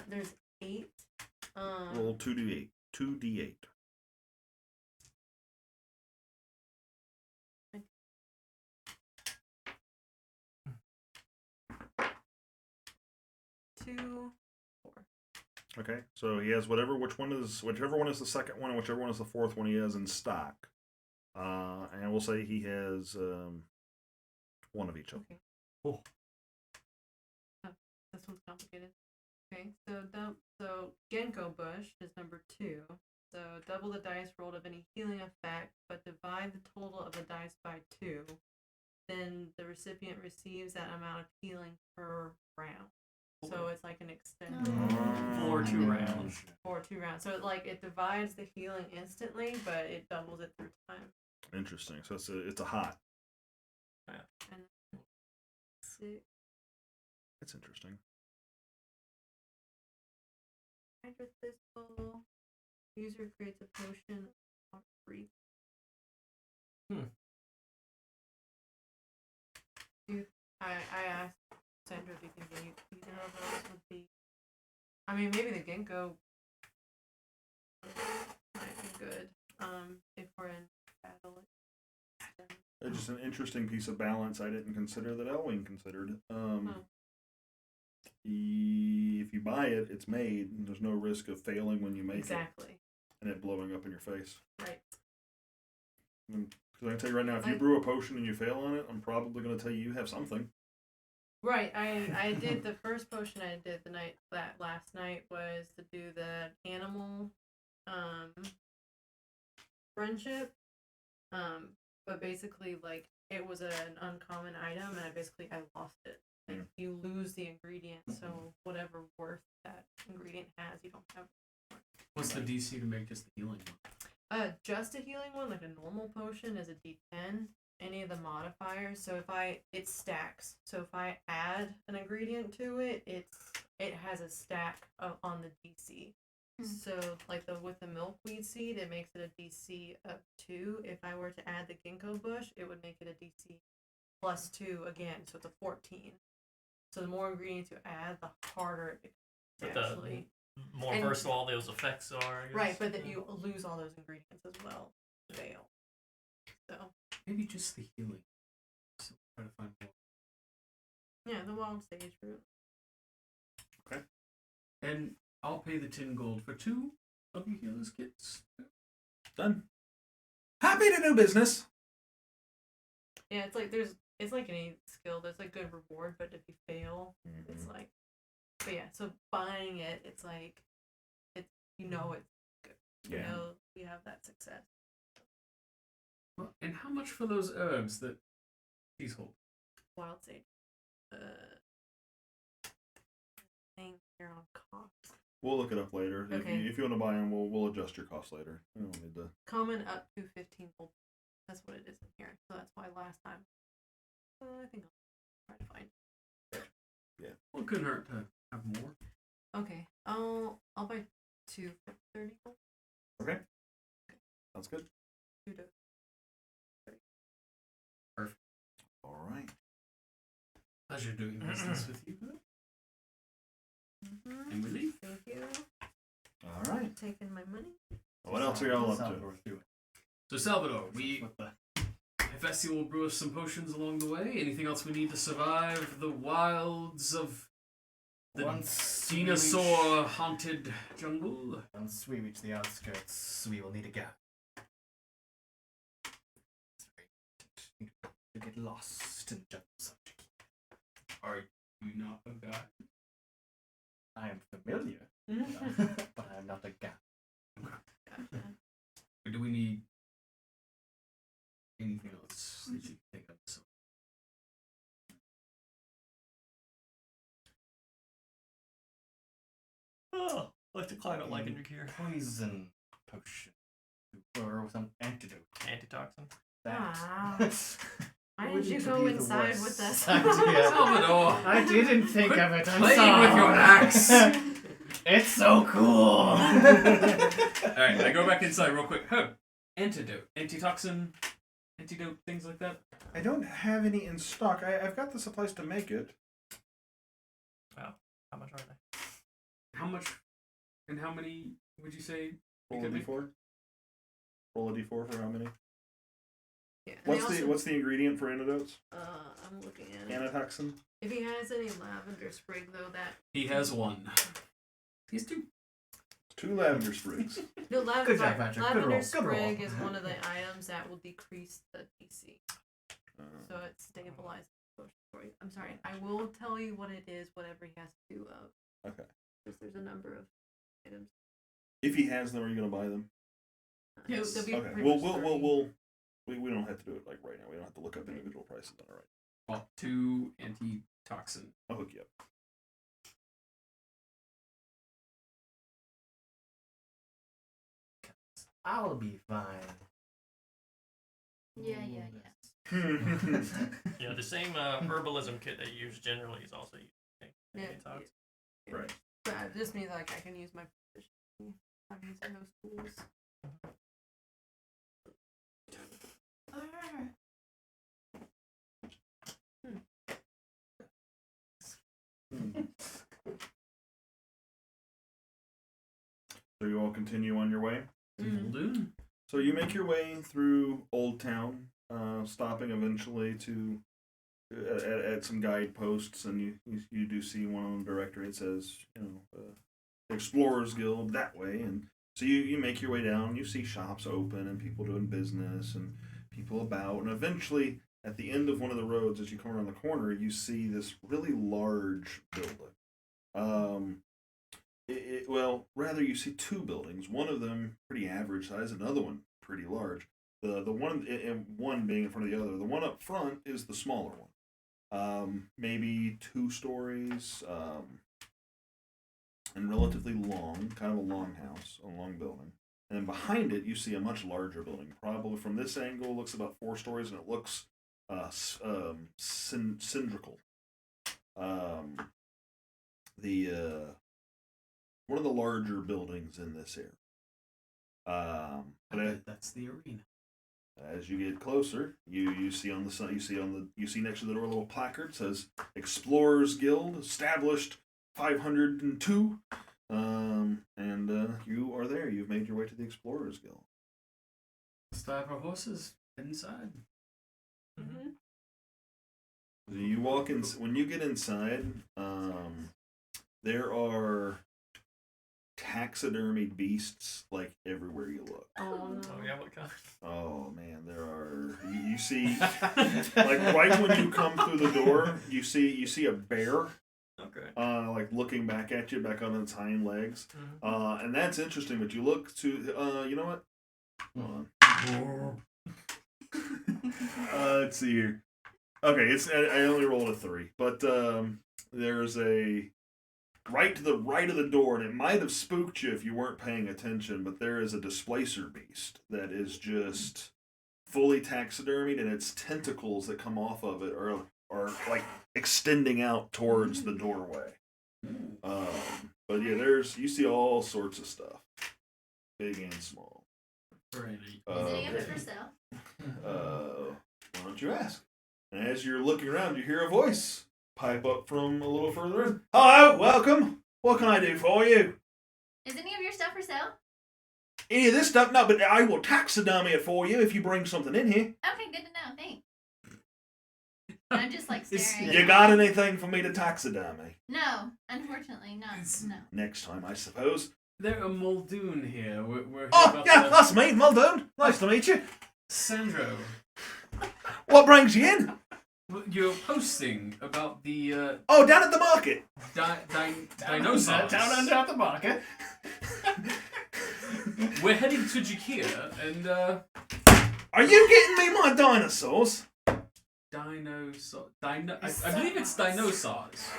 There's 8. Roll 2d8. 2d8. Two, 4. Okay, so he has whichever one is the second one and whichever one is the fourth one he has in stock. And we'll say he has one of each of them. Okay. Oh. This one's complicated. Okay, so Ginkgo bush is number 2. So double the dice rolled of any healing effect, but divide the total of the dice by 2. Then the recipient receives that amount of healing per round. So it's like an extended For 2 rounds. For 2 rounds. So it divides the healing instantly, but it doubles it through time. Interesting. So it's a hot. Yeah. And 6. That's interesting. Hydra thistle. User creates a potion of free. I asked Sandra if you think either of those would be. I mean, maybe the ginkgo might be good. If we're in battle. It's just an interesting piece of balance I didn't consider that Elwing considered. If you buy it, it's made, and there's no risk of failing when you make Exactly. it. And it blowing up in your face. Right. Because I can tell you right now, if you brew a potion and you fail on it, I'm probably going to tell you have something. Right. I did the first potion I did last night was to do the animal friendship. But basically it was an uncommon item and I lost it. Like you lose the ingredient, so whatever worth that ingredient has, you don't have. What's the DC to make just the healing one? Just a healing one, like a normal potion, is a D10, any of the modifiers. So it stacks. So if I add an ingredient to it, it has a stack on the DC. So like with the milkweed seed, it makes it a DC of 2. If I were to add the ginkgo bush, it would make it a DC plus 2 again. So it's a 14. So the more ingredients you add, the harder it becomes. But Actually, the more versatile all those effects are. I guess. right, but that you lose all those ingredients as well. Fail. So Maybe just the healing. So try to find more. yeah, the wild sage fruit. And I'll pay the 10 gold for 2 of the healer's kits. Done. Happy to do business. Yeah, it's like any skill. There's like good reward, but if you fail, it's like. But yeah, so buying it, it's like, it's it's good. Yeah. You know, we have that success. Well, and how much for those herbs that these hold? Wild sage. Thing here on cost. We'll look it up later. Okay. If you want to buy them, we'll adjust your cost later. We don't need to. Common up to 15 gold. That's what it is in here. So that's why last time. I think I'll try to find it. Yeah. Well, it couldn't hurt to have more. Okay. I'll buy 2 for 30 gold. Okay. Sounds good. 2 to. Perfect. All right. Pleasure doing business with you. And we leave. Thank you. All right. Taking my money. What else are y'all up to? So Salvador, Hephaestus will brew us some potions along the way. Anything else we need to survive the wilds of the dinosaur-haunted jungle? Once we reach the outskirts, we will need a guide. To get lost in the jungle subject. Are you not a guy? I am familiar, but I am not a guide. Gotcha. Or do we need anything else that you can think of? So, Oh, what's the climate like in your gear? Poison potion. Or some antidote. Antitoxin. That. Why didn't you Wouldn't go be the inside worst with us? idea. Salvador! I didn't think of it. I'm Playing sorry. with your axe! It's so cool. Alright, I go back inside real quick. Antidote. Antitoxin. Antidote, things like that. I don't have any in stock. I've got the supplies to make it. Wow. How much are they? How much and how many would you say? Roll a d4. Roll a d4 for how many? Yeah, and What's the ingredient for antidotes? I'm looking at it. Antitoxin. If he has any lavender sprig, though, that. He has 1. He's 2. 2 lavender sprigs. No, Good job, Patrick. Good lavender roll. Good sprig roll. is one of the items that will decrease the DC. So it stabilizes the potion for you. I'm sorry. I will tell you what it is, whatever he has to do of. Okay. Because there's a number of items. If he has them, are you going to buy them? Yes. They'll be Okay. pretty much 30. We don't have to do it like right now. We don't have to look up individual prices. All right. Well, 2 antitoxin. I'll hook you up. I'll be fine. Yeah. Yeah, the same herbalism kit that you use generally is also used. Yeah. Antitoxin. Yeah. Right. But it just means like I can use my proficiency. I'm using those tools. So you all continue on your way. Balloon. So you make your way through Old Town, stopping eventually to at some guideposts, and you do see one on the directory. It says, Explorers Guild that way, and so you make your way down. You see shops open and people doing business and people about, and eventually at the end of one of the roads, as you come around the corner, you see this really large building. You see 2 buildings. One of them pretty average size, another one pretty large. The one and one being in front of the other. The one up front is the smaller one, maybe 2 stories, and relatively long, kind of a long house, a long building. And then behind it, you see a much larger building. Probably from this angle, looks about 4 stories, and it looks cylindrical. One of the larger buildings in this area. That's the arena. As you get closer, you see on the side, you see next to the door a little placard says Explorers Guild established 502. And you are there. You've made your way to the Explorers Guild. Stop our horses inside. Mm-hmm. You walk in. When you get inside, there are taxidermied beasts like everywhere you look. Oh no. Oh yeah, what kind? Oh man, there are. You see, like right when you come through the door, you see a bear. Okay. Like looking back at you, back on its hind legs. Mm-hmm. And that's interesting. But you look to. You know what? Hold on. Let's see here. Okay, I only rolled a 3, but there's a right to the right of the door, and it might have spooked you if you weren't paying attention. But there is a displacer beast that is just fully taxidermied, and its tentacles that come off of it are like extending out towards the doorway. But yeah, you see all sorts of stuff, big and small. Right. Is any of it for sale? Why don't you ask? And as you're looking around, you hear a voice pipe up from a little further in. Hello, welcome. What can I do for you? Is any of your stuff for sale? Any of this stuff? No, but I will taxidermy it for you if you bring something in here. Okay, good to know. Thanks. And I'm just like staring. You got anything for me to taxidermy? No, unfortunately, no. Next time, I suppose. There are Muldoon here. We're here Oh, about yeah, the- that's me, Muldoon. Nice to meet you. Sandro. What brings you in? You're posting about the Oh, down at the market. dinosaurs. Down under at the market. We're heading to Jakir, and Are you getting me my dinosaurs? I believe it's dinosaurs.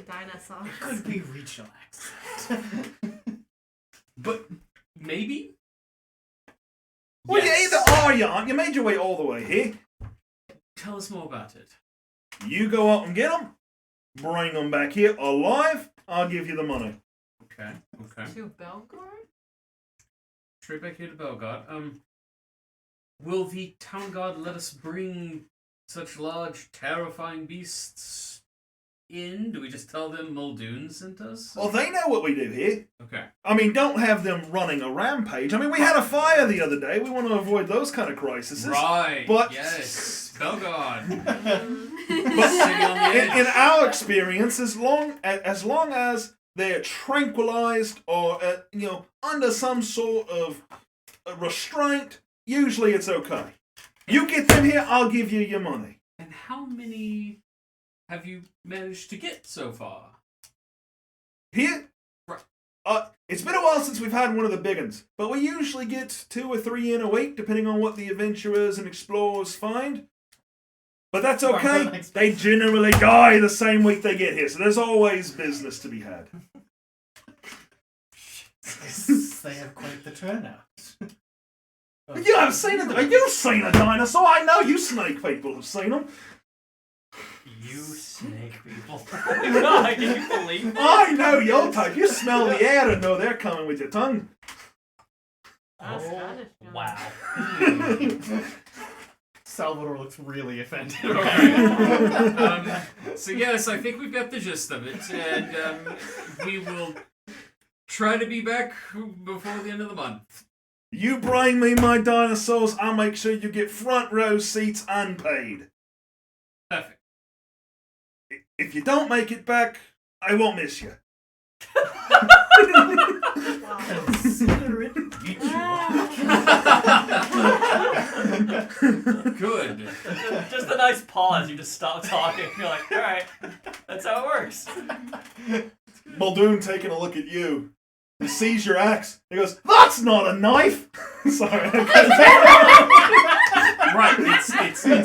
Dinosaurs. Could be regional accent. But maybe? Well, Yes. you either are or you aren't. You made your way all the way here. Tell us more about it. You go out and get them, bring them back here alive, I'll give you the money. Okay. To Belgard? Straight back here to Belgard. Will the town guard let us bring such large, terrifying beasts in? Do we just tell them Muldoon sent us? Well, they know what we do here. Okay. I mean, don't have them running a rampage. I mean, we had a fire the other day. We want to avoid those kind of crises. Right. But- Yes. Belgard. But in our experience, as long as they're tranquilized or under some sort of restraint, usually it's okay. You get them here, I'll give you your money. And how many have you managed to get so far? Here? Right. It's been a while since we've had one of the big ones, but we usually get 2 or 3 in a week, depending on what the adventurers and explorers find. But that's okay. They generally die the same week they get here, so there's always business to be had. They have quite the turnout. You have seen it. You've seen a dinosaur. I know you snake people have seen them. You snake people. God, can you believe that? I know your type. You smell the air and know they're coming with your tongue. That's Scottish. John. Wow. Salvador looks really offended. So yes, I think we've got the gist of it, and we will try to be back before the end of the month. You bring me my dinosaurs, I'll make sure you get front row seats unpaid. Perfect. If you don't make it back, I won't miss you. Consider it Good. Just a nice pause. You just stop talking. You're like, all right, that's how it works. Muldoon taking a look at you. He sees your axe. He goes, "That's not a knife." Sorry. Right, it's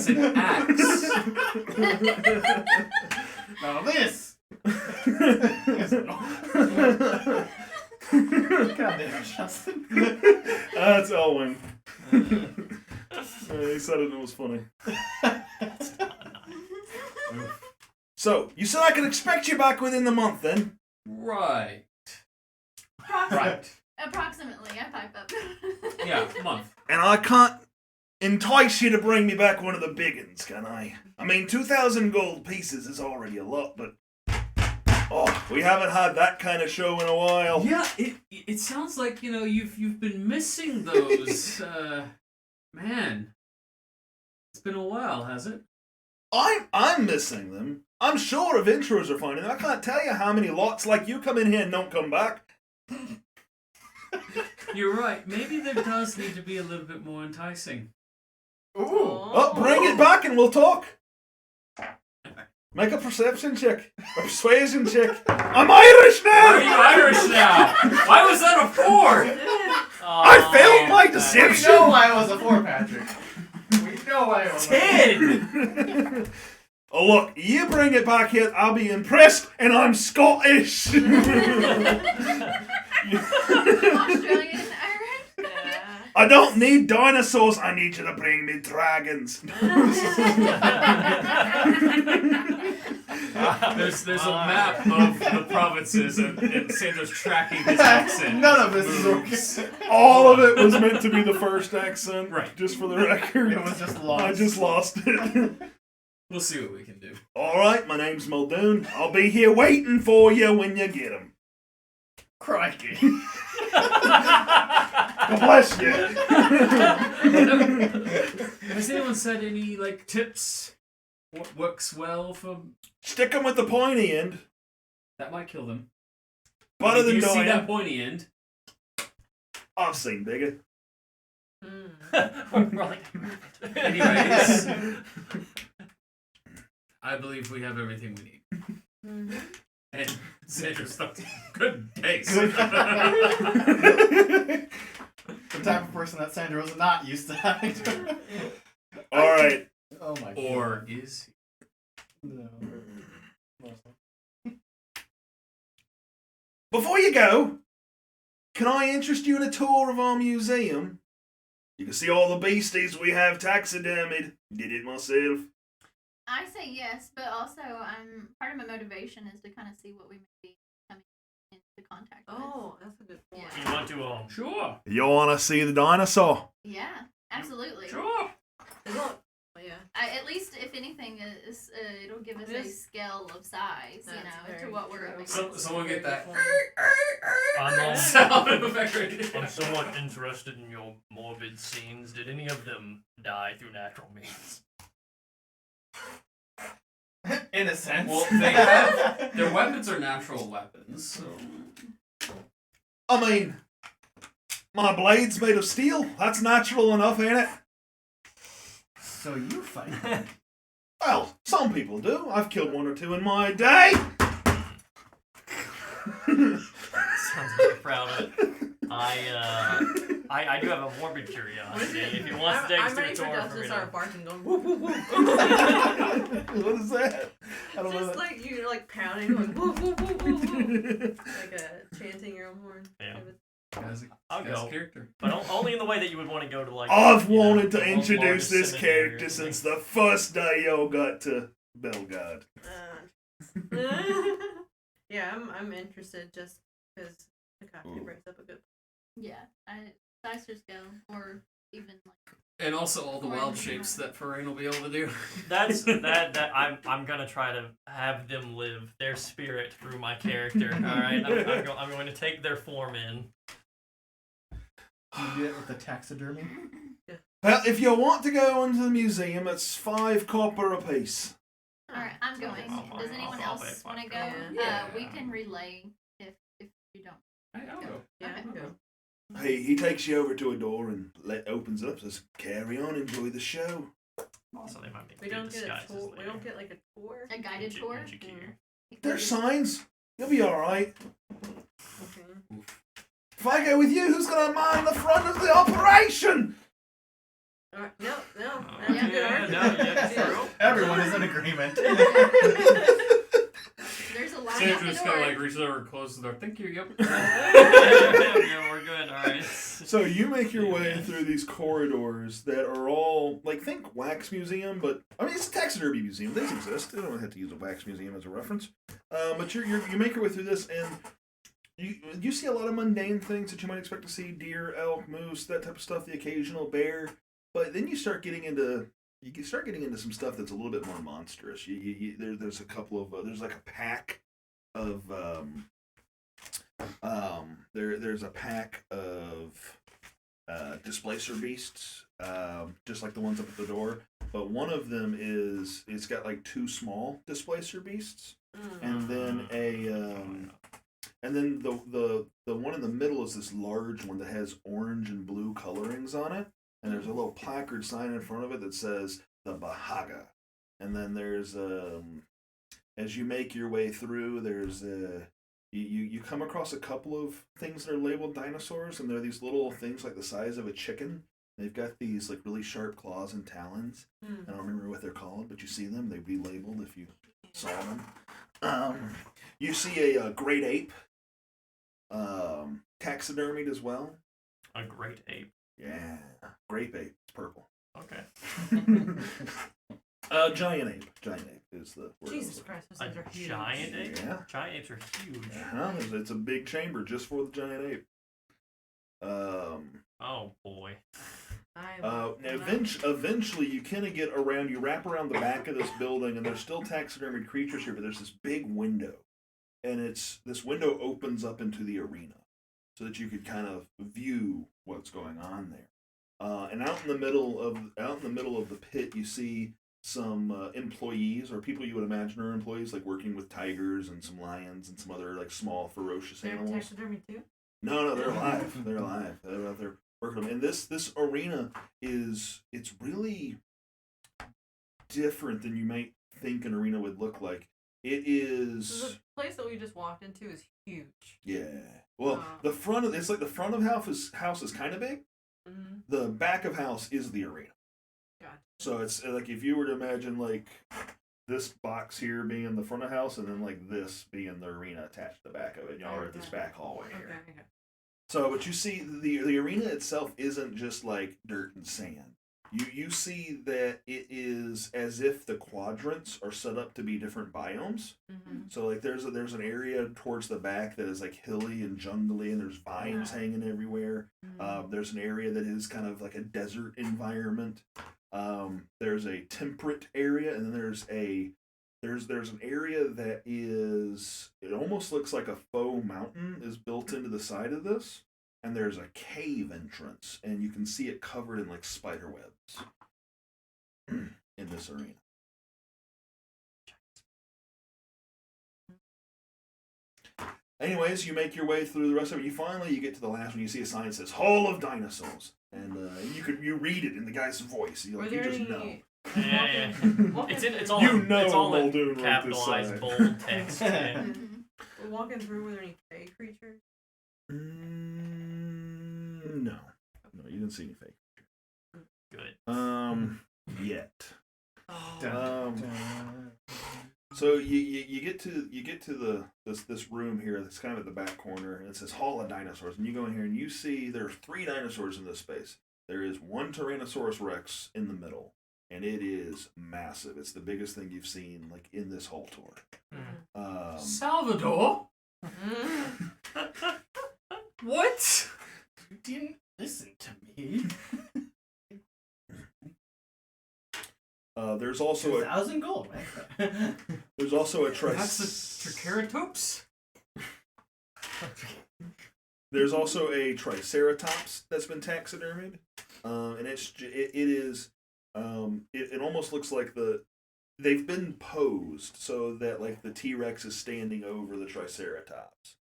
an axe. Now this. God damn it, Justin. That's Elwin. He said it and it was funny. So, you said I could expect you back within the month then? Right. Approximately, I pipe up. Yeah, month. And I can't entice you to bring me back one of the big uns, can I? I mean, 2,000 gold pieces is already a lot, but... Oh, we haven't had that kind of show in a while. Yeah, it sounds like, you've been missing those. Man. It's been a while, has it? I'm missing them. I'm sure adventurers are finding them. I can't tell you how many lots like you come in here and don't come back. You're right. Maybe there does need to be a little bit more enticing. Ooh. Oh, bring it back and we'll talk. Make a perception check. A persuasion check. I'm Irish now! Are you Irish now? Why was that a 4? I failed my We deception! know why it was a 4, Patrick. We know why it was a 10! Oh, look, you bring it back here, I'll be impressed, and I'm Scottish! Australian, Irish. Yeah. I don't need dinosaurs, I need you to bring me dragons. There's a map of the provinces, and Sandra's tracking his accent. None of this is okay. All of it was meant to be the first accent, Right. just for the record. It was just lost. I just lost it. We'll see what we can do. Alright, my name's Muldoon. I'll be here waiting for you when you get them. Crikey. God bless you. Has anyone said any, tips? What works well for... Stick them with the pointy end. That might kill them. Better Do than you see dying. that pointy end? I've seen bigger. Anyways, I believe we have everything we need. Mm-hmm. And Sandra's like, good days. The type of person that Sandra was not used to having to. Alright. Oh my god. Or is he? No. Before you go, can I interest you in a tour of our museum? You can see all the beasties we have taxidermied. Did it myself. I say yes, but also part of my motivation is to kind of see what we may be coming into contact with. Oh, that's a good point. Yeah. You want to Sure. You want to see the dinosaur? Yeah, absolutely. Sure. Look, yeah. At least, if anything, it'll give us a Yes. scale of size, That's to very what we're up true. against. Someone get that I'm sound effect ready. I'm somewhat interested in your morbid scenes. Did any of them die through natural means? In a sense. Well, they have their weapons are natural weapons, so I mean, my blade's made of steel. That's natural enough, ain't it? So you fight. Well, some people do. I've killed one or two in my day. Sounds very proud of it. I do have a morbid curiosity. If you want to take I'm us to a ready for tour Dust for to me start to... barking, going whoop whoop whoop. What is that? I don't know. Just like you like pounding, going whoop whoop whoop whoop whoop, like chanting your own horn. Yeah. I'll go. character. But only in the way that you would want to go to, like... I've you know, wanted the to world's introduce largest this cemetery or character something. since the first day y'all got to Belgard. Yeah, I'm interested just because Takashi brings up a good. Yeah, size or scale, or even like. And also all the wild shapes that Farain will be able to do. I'm gonna try to have them live their spirit through my character. All right, I'm going to take their form in. You do it with the taxidermy? Well, if you want to go into the museum, it's 5 copper apiece. Alright, I'm going. Does anyone I'll pay else $5. want to go? Yeah. We can relay if you don't. I'll go. Yeah, I can go. He takes you over to a door and opens it up. Says, "Carry on, enjoy the show." Also, they might be We good don't get a disguises tour. We later. don't get like a tour. A guided Inchi- tour? Inchi-Kier. There's signs. You'll be all right. Okay. If I go with you, who's gonna mind the front of the operation? All right. No. Oh, That's a good yeah, argument. no, yeah, true. Everyone is in agreement. There's a line. James the just door. kind of like reaches over and closes the door. Thank you. Yep. Yeah, we're good. All right. So you make your way through these corridors that are all, like, think wax museum, but, I mean, it's a taxidermy museum. These exist. They don't have to use a wax museum as a reference. But you make your way through this, and you see a lot of mundane things that you might expect to see: deer, elk, moose, that type of stuff, the occasional bear. But then you start getting into some stuff that's a little bit more monstrous. There's a couple of there's like a pack of there's a pack of displacer beasts, just like the ones up at the door. But one of them it's got like 2 small displacer beasts, and then and then the one in the middle is this large one that has orange and blue colorings on it. And there's a little placard sign in front of it that says the Bahaga. And then there's as you make your way through, there's you come across a couple of things that are labeled dinosaurs, and they're these little things like the size of a chicken. They've got these like really sharp claws and talons. I don't remember what they're called, but you see them. They'd be labeled if you saw them. You see a great ape, taxidermied as well. A great ape. Yeah, grape ape. It's purple. Okay. Giant ape. Giant ape is the word. Jesus Christ, those things are huge. Giant ape? Yeah. Giant apes are huge. It's a big chamber just for the giant ape. Oh boy. Eventually you kind of get around. You wrap around the back of this building, and there's still taxidermied creatures here, but there's this big window, and this window opens up into the arena, so that you could kind of view what's going on there. And out in the middle of the pit, you see some employees, or people you would imagine are employees, like working with tigers and some lions and some other like small ferocious They're animals. taxidermy too? No, they're alive. They're alive. They're out there working them. And this arena it's really different than you might think an arena would look like. It is. So the place that we just walked into is huge. Yeah. Well, the front of house is kind of big. Mm-hmm. The back of house is the arena. Gotcha. So it's like if you were to imagine like this box here being in the front of house, and then like this being the arena attached to the back of it. Y'all are at this back hallway here. Okay. So, but you see, the arena itself isn't just like dirt and sand. You see that it is as if the quadrants are set up to be different biomes. Mm-hmm. So like there's an area towards the back that is like hilly and jungly, and there's vines hanging everywhere. Mm-hmm. There's an area that is kind of like a desert environment. There's a temperate area, and then there's an area that is, it almost looks like a faux mountain is built into the side of this. And there's a cave entrance, and you can see it covered in like spider webs in this arena. Anyways, you make your way through the rest of it. You get to the last one. You see a sign that says "Hall of Dinosaurs," and you read it in the guy's voice. You just know. Yeah. It's all You know it's all in Muldoon wrote this capitalized sign. bold text. Yeah. We're walking through. Were there any fey creatures? No, you didn't see any fake. Good. Yet. Oh. So you get to this room here that's kind of at the back corner, and it says Hall of Dinosaurs, and you go in here and you see there are 3 dinosaurs in this space. There is one Tyrannosaurus Rex in the middle, and it is massive. It's the biggest thing you've seen like in this whole tour. Salvador? What? You didn't listen to me. There's also 2,000 gold. there's also a That's the Triceratops? There's also a Triceratops that's been taxidermied, and it almost looks like they've been posed so that like the T-Rex is standing over the Triceratops.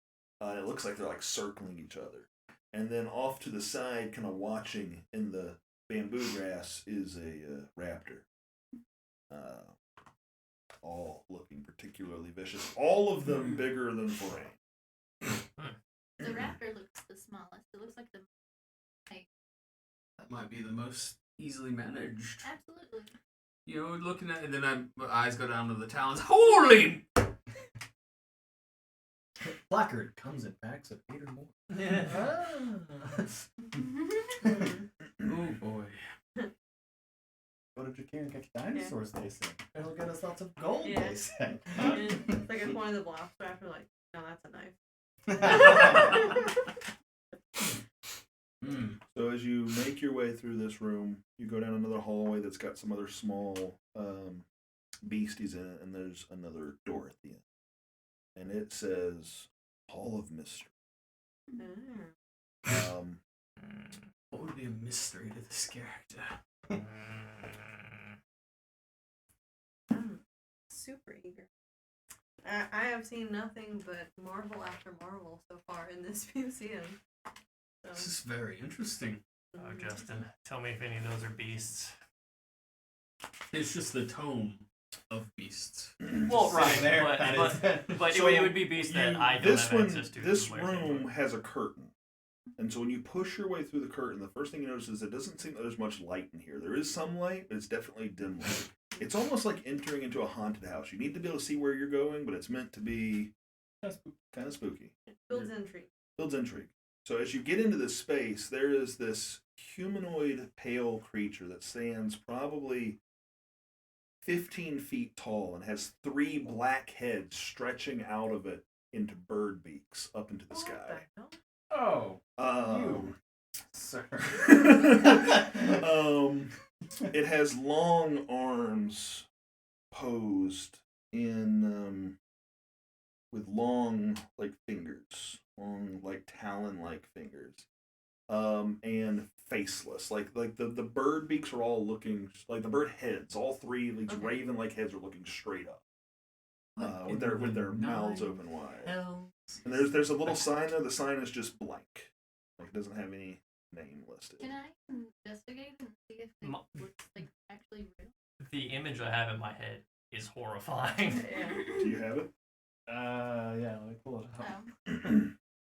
It looks like they're like circling each other, and then off to the side, kind of watching in the bamboo grass, is a raptor. All looking particularly vicious. All of them bigger than Forain. The raptor looks the smallest. It looks like the That might be the most easily managed. absolutely. You know, looking at it, and then my eyes go down to the talons. Holy! placard comes in packs of 8 or more. Oh boy. Go to Japan and catch dinosaurs, they say. It'll get us lots of gold, Yeah. they say. It's like I pointed the blast back and like, no, that's a knife. So as you make your way through this room, you go down another hallway that's got some other small beasties in it, and there's another door at the end. And it says Hall of Mystery. What would be a mystery to this character? I'm super eager. I have seen nothing but Marvel after Marvel so far in this museum. This is very interesting. Oh, Justin, tell me if any of those are beasts. It's just the tome of beasts. Well, right, there, but So it would be beasts that I don't this have one, access to. this from where I came room from. has a curtain. And so when you push your way through the curtain, the first thing you notice is it doesn't seem that there's much light in here. There is some light, but it's definitely dim light. It's almost like entering into a haunted house. You need to be able to see where you're going, but it's meant to be kind of spooky. It builds intrigue. Builds intrigue. So as you get into this space, there is this humanoid pale creature that stands probably 15 feet tall and has 3 black heads stretching out of it into bird beaks up into the What sky. the hell? Oh, sir. It has long arms posed in with long fingers, long talon-like fingers, and faceless. Like the bird beaks are all looking like the bird heads. All 3 these raven-like heads are looking straight up, with their mouths open wide. And there's a little sign there. The sign is just blank. Like it doesn't have any name listed. Can I investigate and see if it looks like actually real? The image I have in my head is horrifying. Yeah. Do you have it? Yeah, let me pull it up.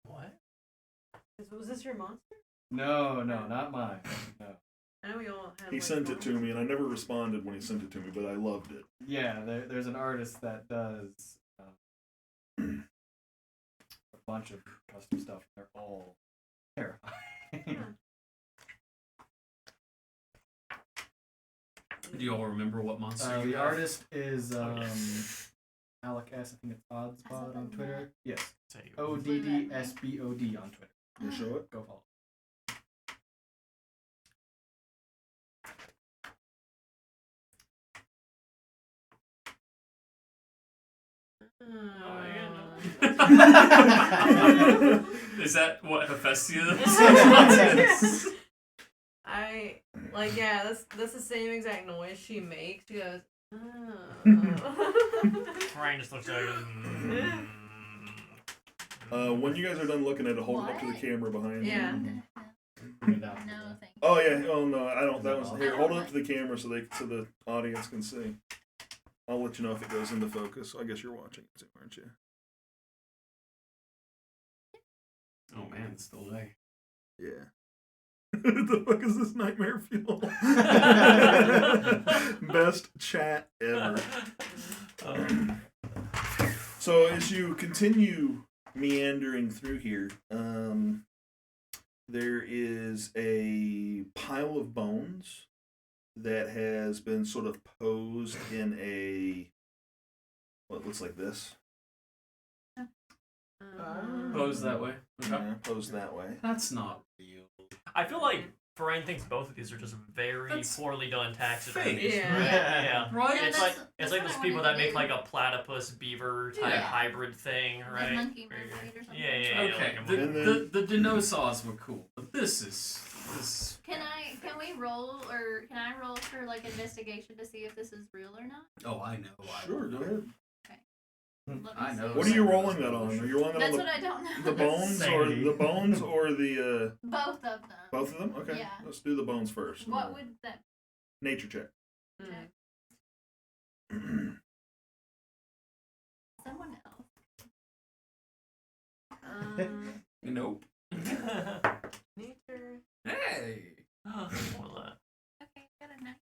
What? Was this your monster? No, not mine. No. I know we all have. He sent it to me, and I never responded when he sent it to me, but I loved it. Yeah, there's an artist that does a bunch of custom stuff. They're all terrifying. Do you all remember what monster you The have? artist is Alec S. I think it's Oddspot on Twitter. Yes, Say ODDSBOD on Twitter. You show it? Go follow. Is that what Hephaestus is? That's the same exact noise she makes. She goes, oh. Ryan just looks at it. When you guys are done looking at it, hold it up to the camera behind you. Yeah. Bring it down. No, thank you. Oh yeah. Oh no, I don't. That was here. Hold it up to the camera so the audience can see. I'll let you know if it goes into focus. I guess you're watching it too, aren't you? Oh man, it's still there. Yeah. The fuck is this nightmare fuel? Best chat ever. So as you continue meandering through here, there is a pile of bones that has been sort of posed in what looks like this. Pose that way. Okay. Yeah, posed that way. That's not real. I feel like Brian thinks both of these are just very That's poorly done fake. taxidermies. Yeah. Yeah. Right? Yeah, It's that's- like that's those what I people wanted that to make do. like a platypus beaver type Yeah. hybrid thing, Like right? monkey mermaid or something. Yeah. Okay. Like And The dinosaurs were cool, but this. Can we roll can I roll for like investigation to see if this is real or not? Oh, I know. Sure, go ahead. Let me I know. see. What are you rolling that on? Are you rolling that That's on what I don't know. the bones or Sandy. the bones or the Both of them. both of them? Okay. Yeah. Let's do the bones first. What would that Nature check. check? Someone else. Nope. Nature. Hey. Okay, got a 9.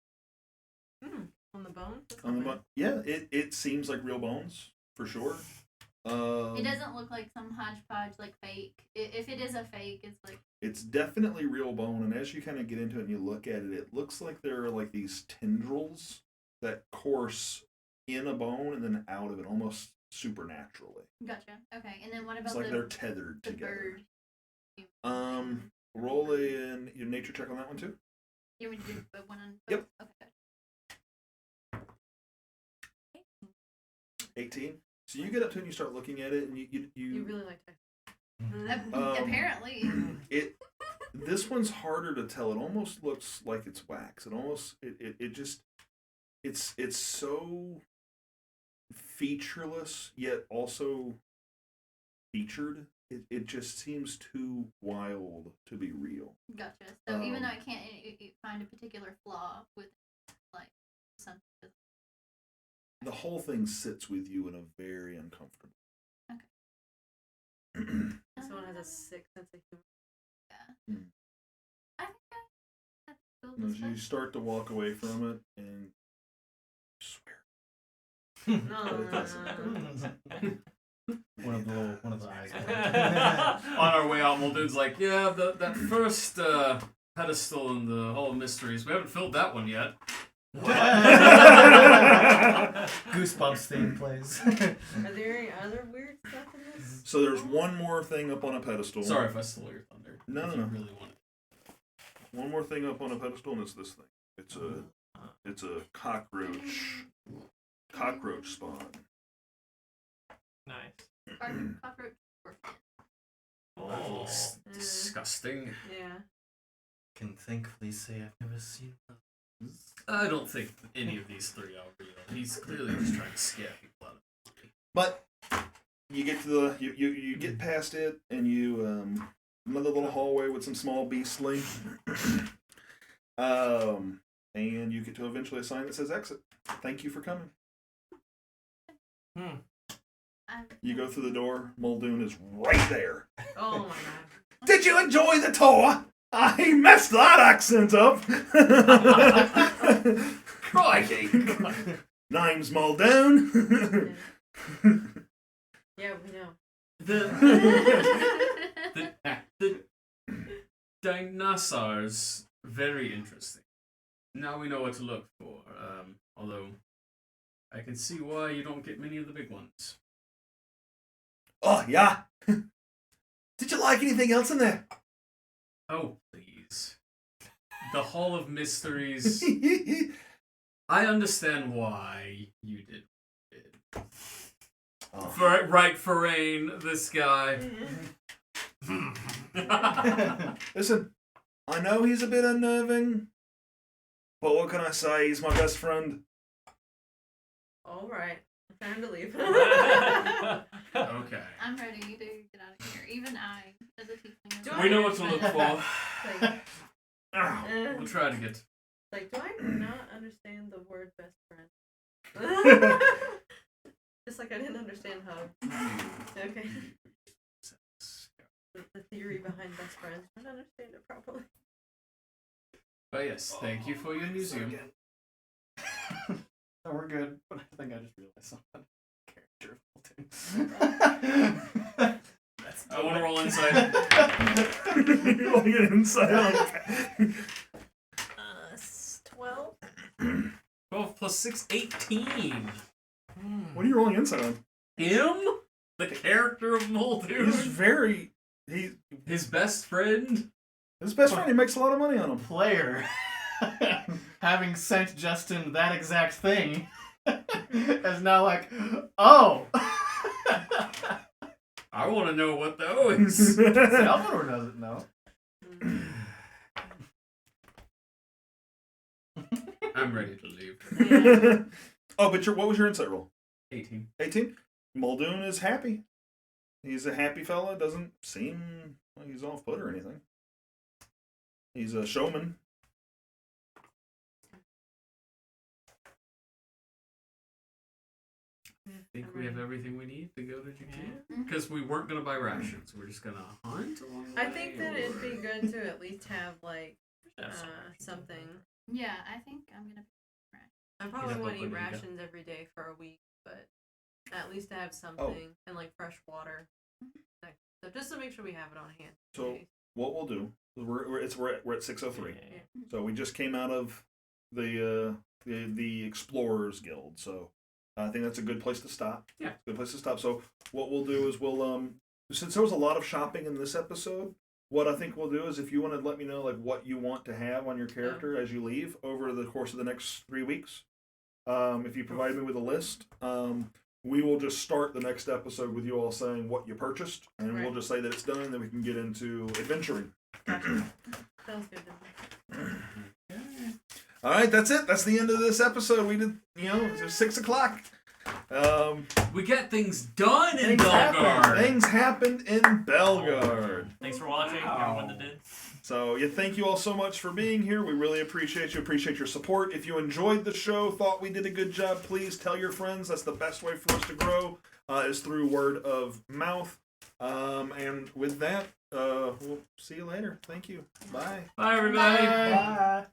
On the bone? What's On the bone? yeah, it seems like real bones for sure. It doesn't look like some hodgepodge, like fake. If it is a fake, it's like... It's definitely real bone, and as you kind of get into it and you look at it, it looks like there are like these tendrils that course in a bone and then out of it, almost supernaturally. Gotcha. Okay, and then what about It's like they're tethered the together. bird? Roll your nature check on that one too. You want me to do one on both? Yep. Okay. 18. So you get up to it and you start looking at it, and You really like to. Apparently. This one's harder to tell. It almost looks like it's wax. It's so featureless yet also featured. It just seems too wild to be real. Gotcha. So even though I can't find a particular flaw with like something. The whole thing sits with you in a very uncomfortable. Okay. This one has a sick sense of humor. Yeah. I think I feel As this you one. start to walk away from it, and swear. No. One of the eyes. On our way out, Muldoon's like, yeah, that first pedestal in the Hall of Mysteries, we haven't filled that one yet. Goosebumps theme plays. Are there any other weird stuff in this? So there's one more thing up on a pedestal. Sorry if I stole your thunder. No, if no, you no. really want it. One more thing up on a pedestal, and it's this thing. It's a cockroach spawn. Nice. Cockroach. That looks disgusting. Yeah. Can thankfully say I've never seen one. I don't think any of these three are real. He's clearly just trying to scare people out of money. But you get to you get past it, and you another little hallway with some small beastly, and you get to eventually a sign that says exit. Thank you for coming. You go through the door. Muldoon is right there. Oh my god. Did you enjoy the tour? I messed that accent up. Crikey! Name's Muldoon. Yeah, we know. The Dinosaurs, very interesting. Now we know what to look for. Although I can see why you don't get many of the big ones. Oh, yeah. Did you like anything else in there? Oh, please. The Hall of Mysteries. I understand why you did what you did. Right, Farain, this guy. Listen, I know he's a bit unnerving, but what can I say? He's my best friend. Alright. Time to leave. Okay. I'm ready to get out of here. Even I, as a teaching. We know what to look for. Like, We'll try to get. like, do I not understand the word best friend? Just like I didn't understand hug. Okay. The theory behind best friends. I don't understand it properly. But yes, thank you for your museum. No, we're good. But I think I just realized something. Character. I want to roll inside. Rolling it inside. 12? 12 plus 6, 18. What are you rolling inside on? Him? The character of Muldoon? His His best friend? best friend. He makes a lot of money on him. Player, having sent Justin that exact thing, is now like, oh. I want to know what the O is. Salvador doesn't know. I'm ready to leave. Oh, but what was your insight roll? 18. 18. Muldoon is happy. He's a happy fella. Doesn't seem like he's off put or anything. He's a showman. I think we have everything we need to go to Japan. Because we weren't going to buy rations. We're just going to hunt along the I way, think that or- it'd be good to at least have, like, something. Yeah, I think I'm gonna. I probably up wouldn't eat Bonita. rations every day for a week, but At least to have something and like fresh water. So just to make sure we have it on hand. So what we'll do is we're at 6:03. Yeah. So we just came out of the Explorers Guild. So I think that's a good place to stop. Yeah. Good place to stop. So what we'll do is we'll since there was a lot of shopping in this episode, what I think we'll do is if you want to let me know like what you want to have on your character as you leave over the course of the next 3 weeks, if you provide me with a list, we will just start the next episode with you all saying what you purchased, and we'll just say that it's done, and then we can get into adventuring. Sounds good. All right, that's it. That's the end of this episode. We did, it's 6 o'clock. We get things done in Things Belgard. happened in Belgard. Thanks for watching, everyone that did. So, thank you all so much for being here. We really appreciate you. Appreciate your support. If you enjoyed the show, thought we did a good job, please tell your friends. That's the best way for us to grow, is through word of mouth. And with that, we'll see you later. Thank you. Bye. Bye, everybody. Bye.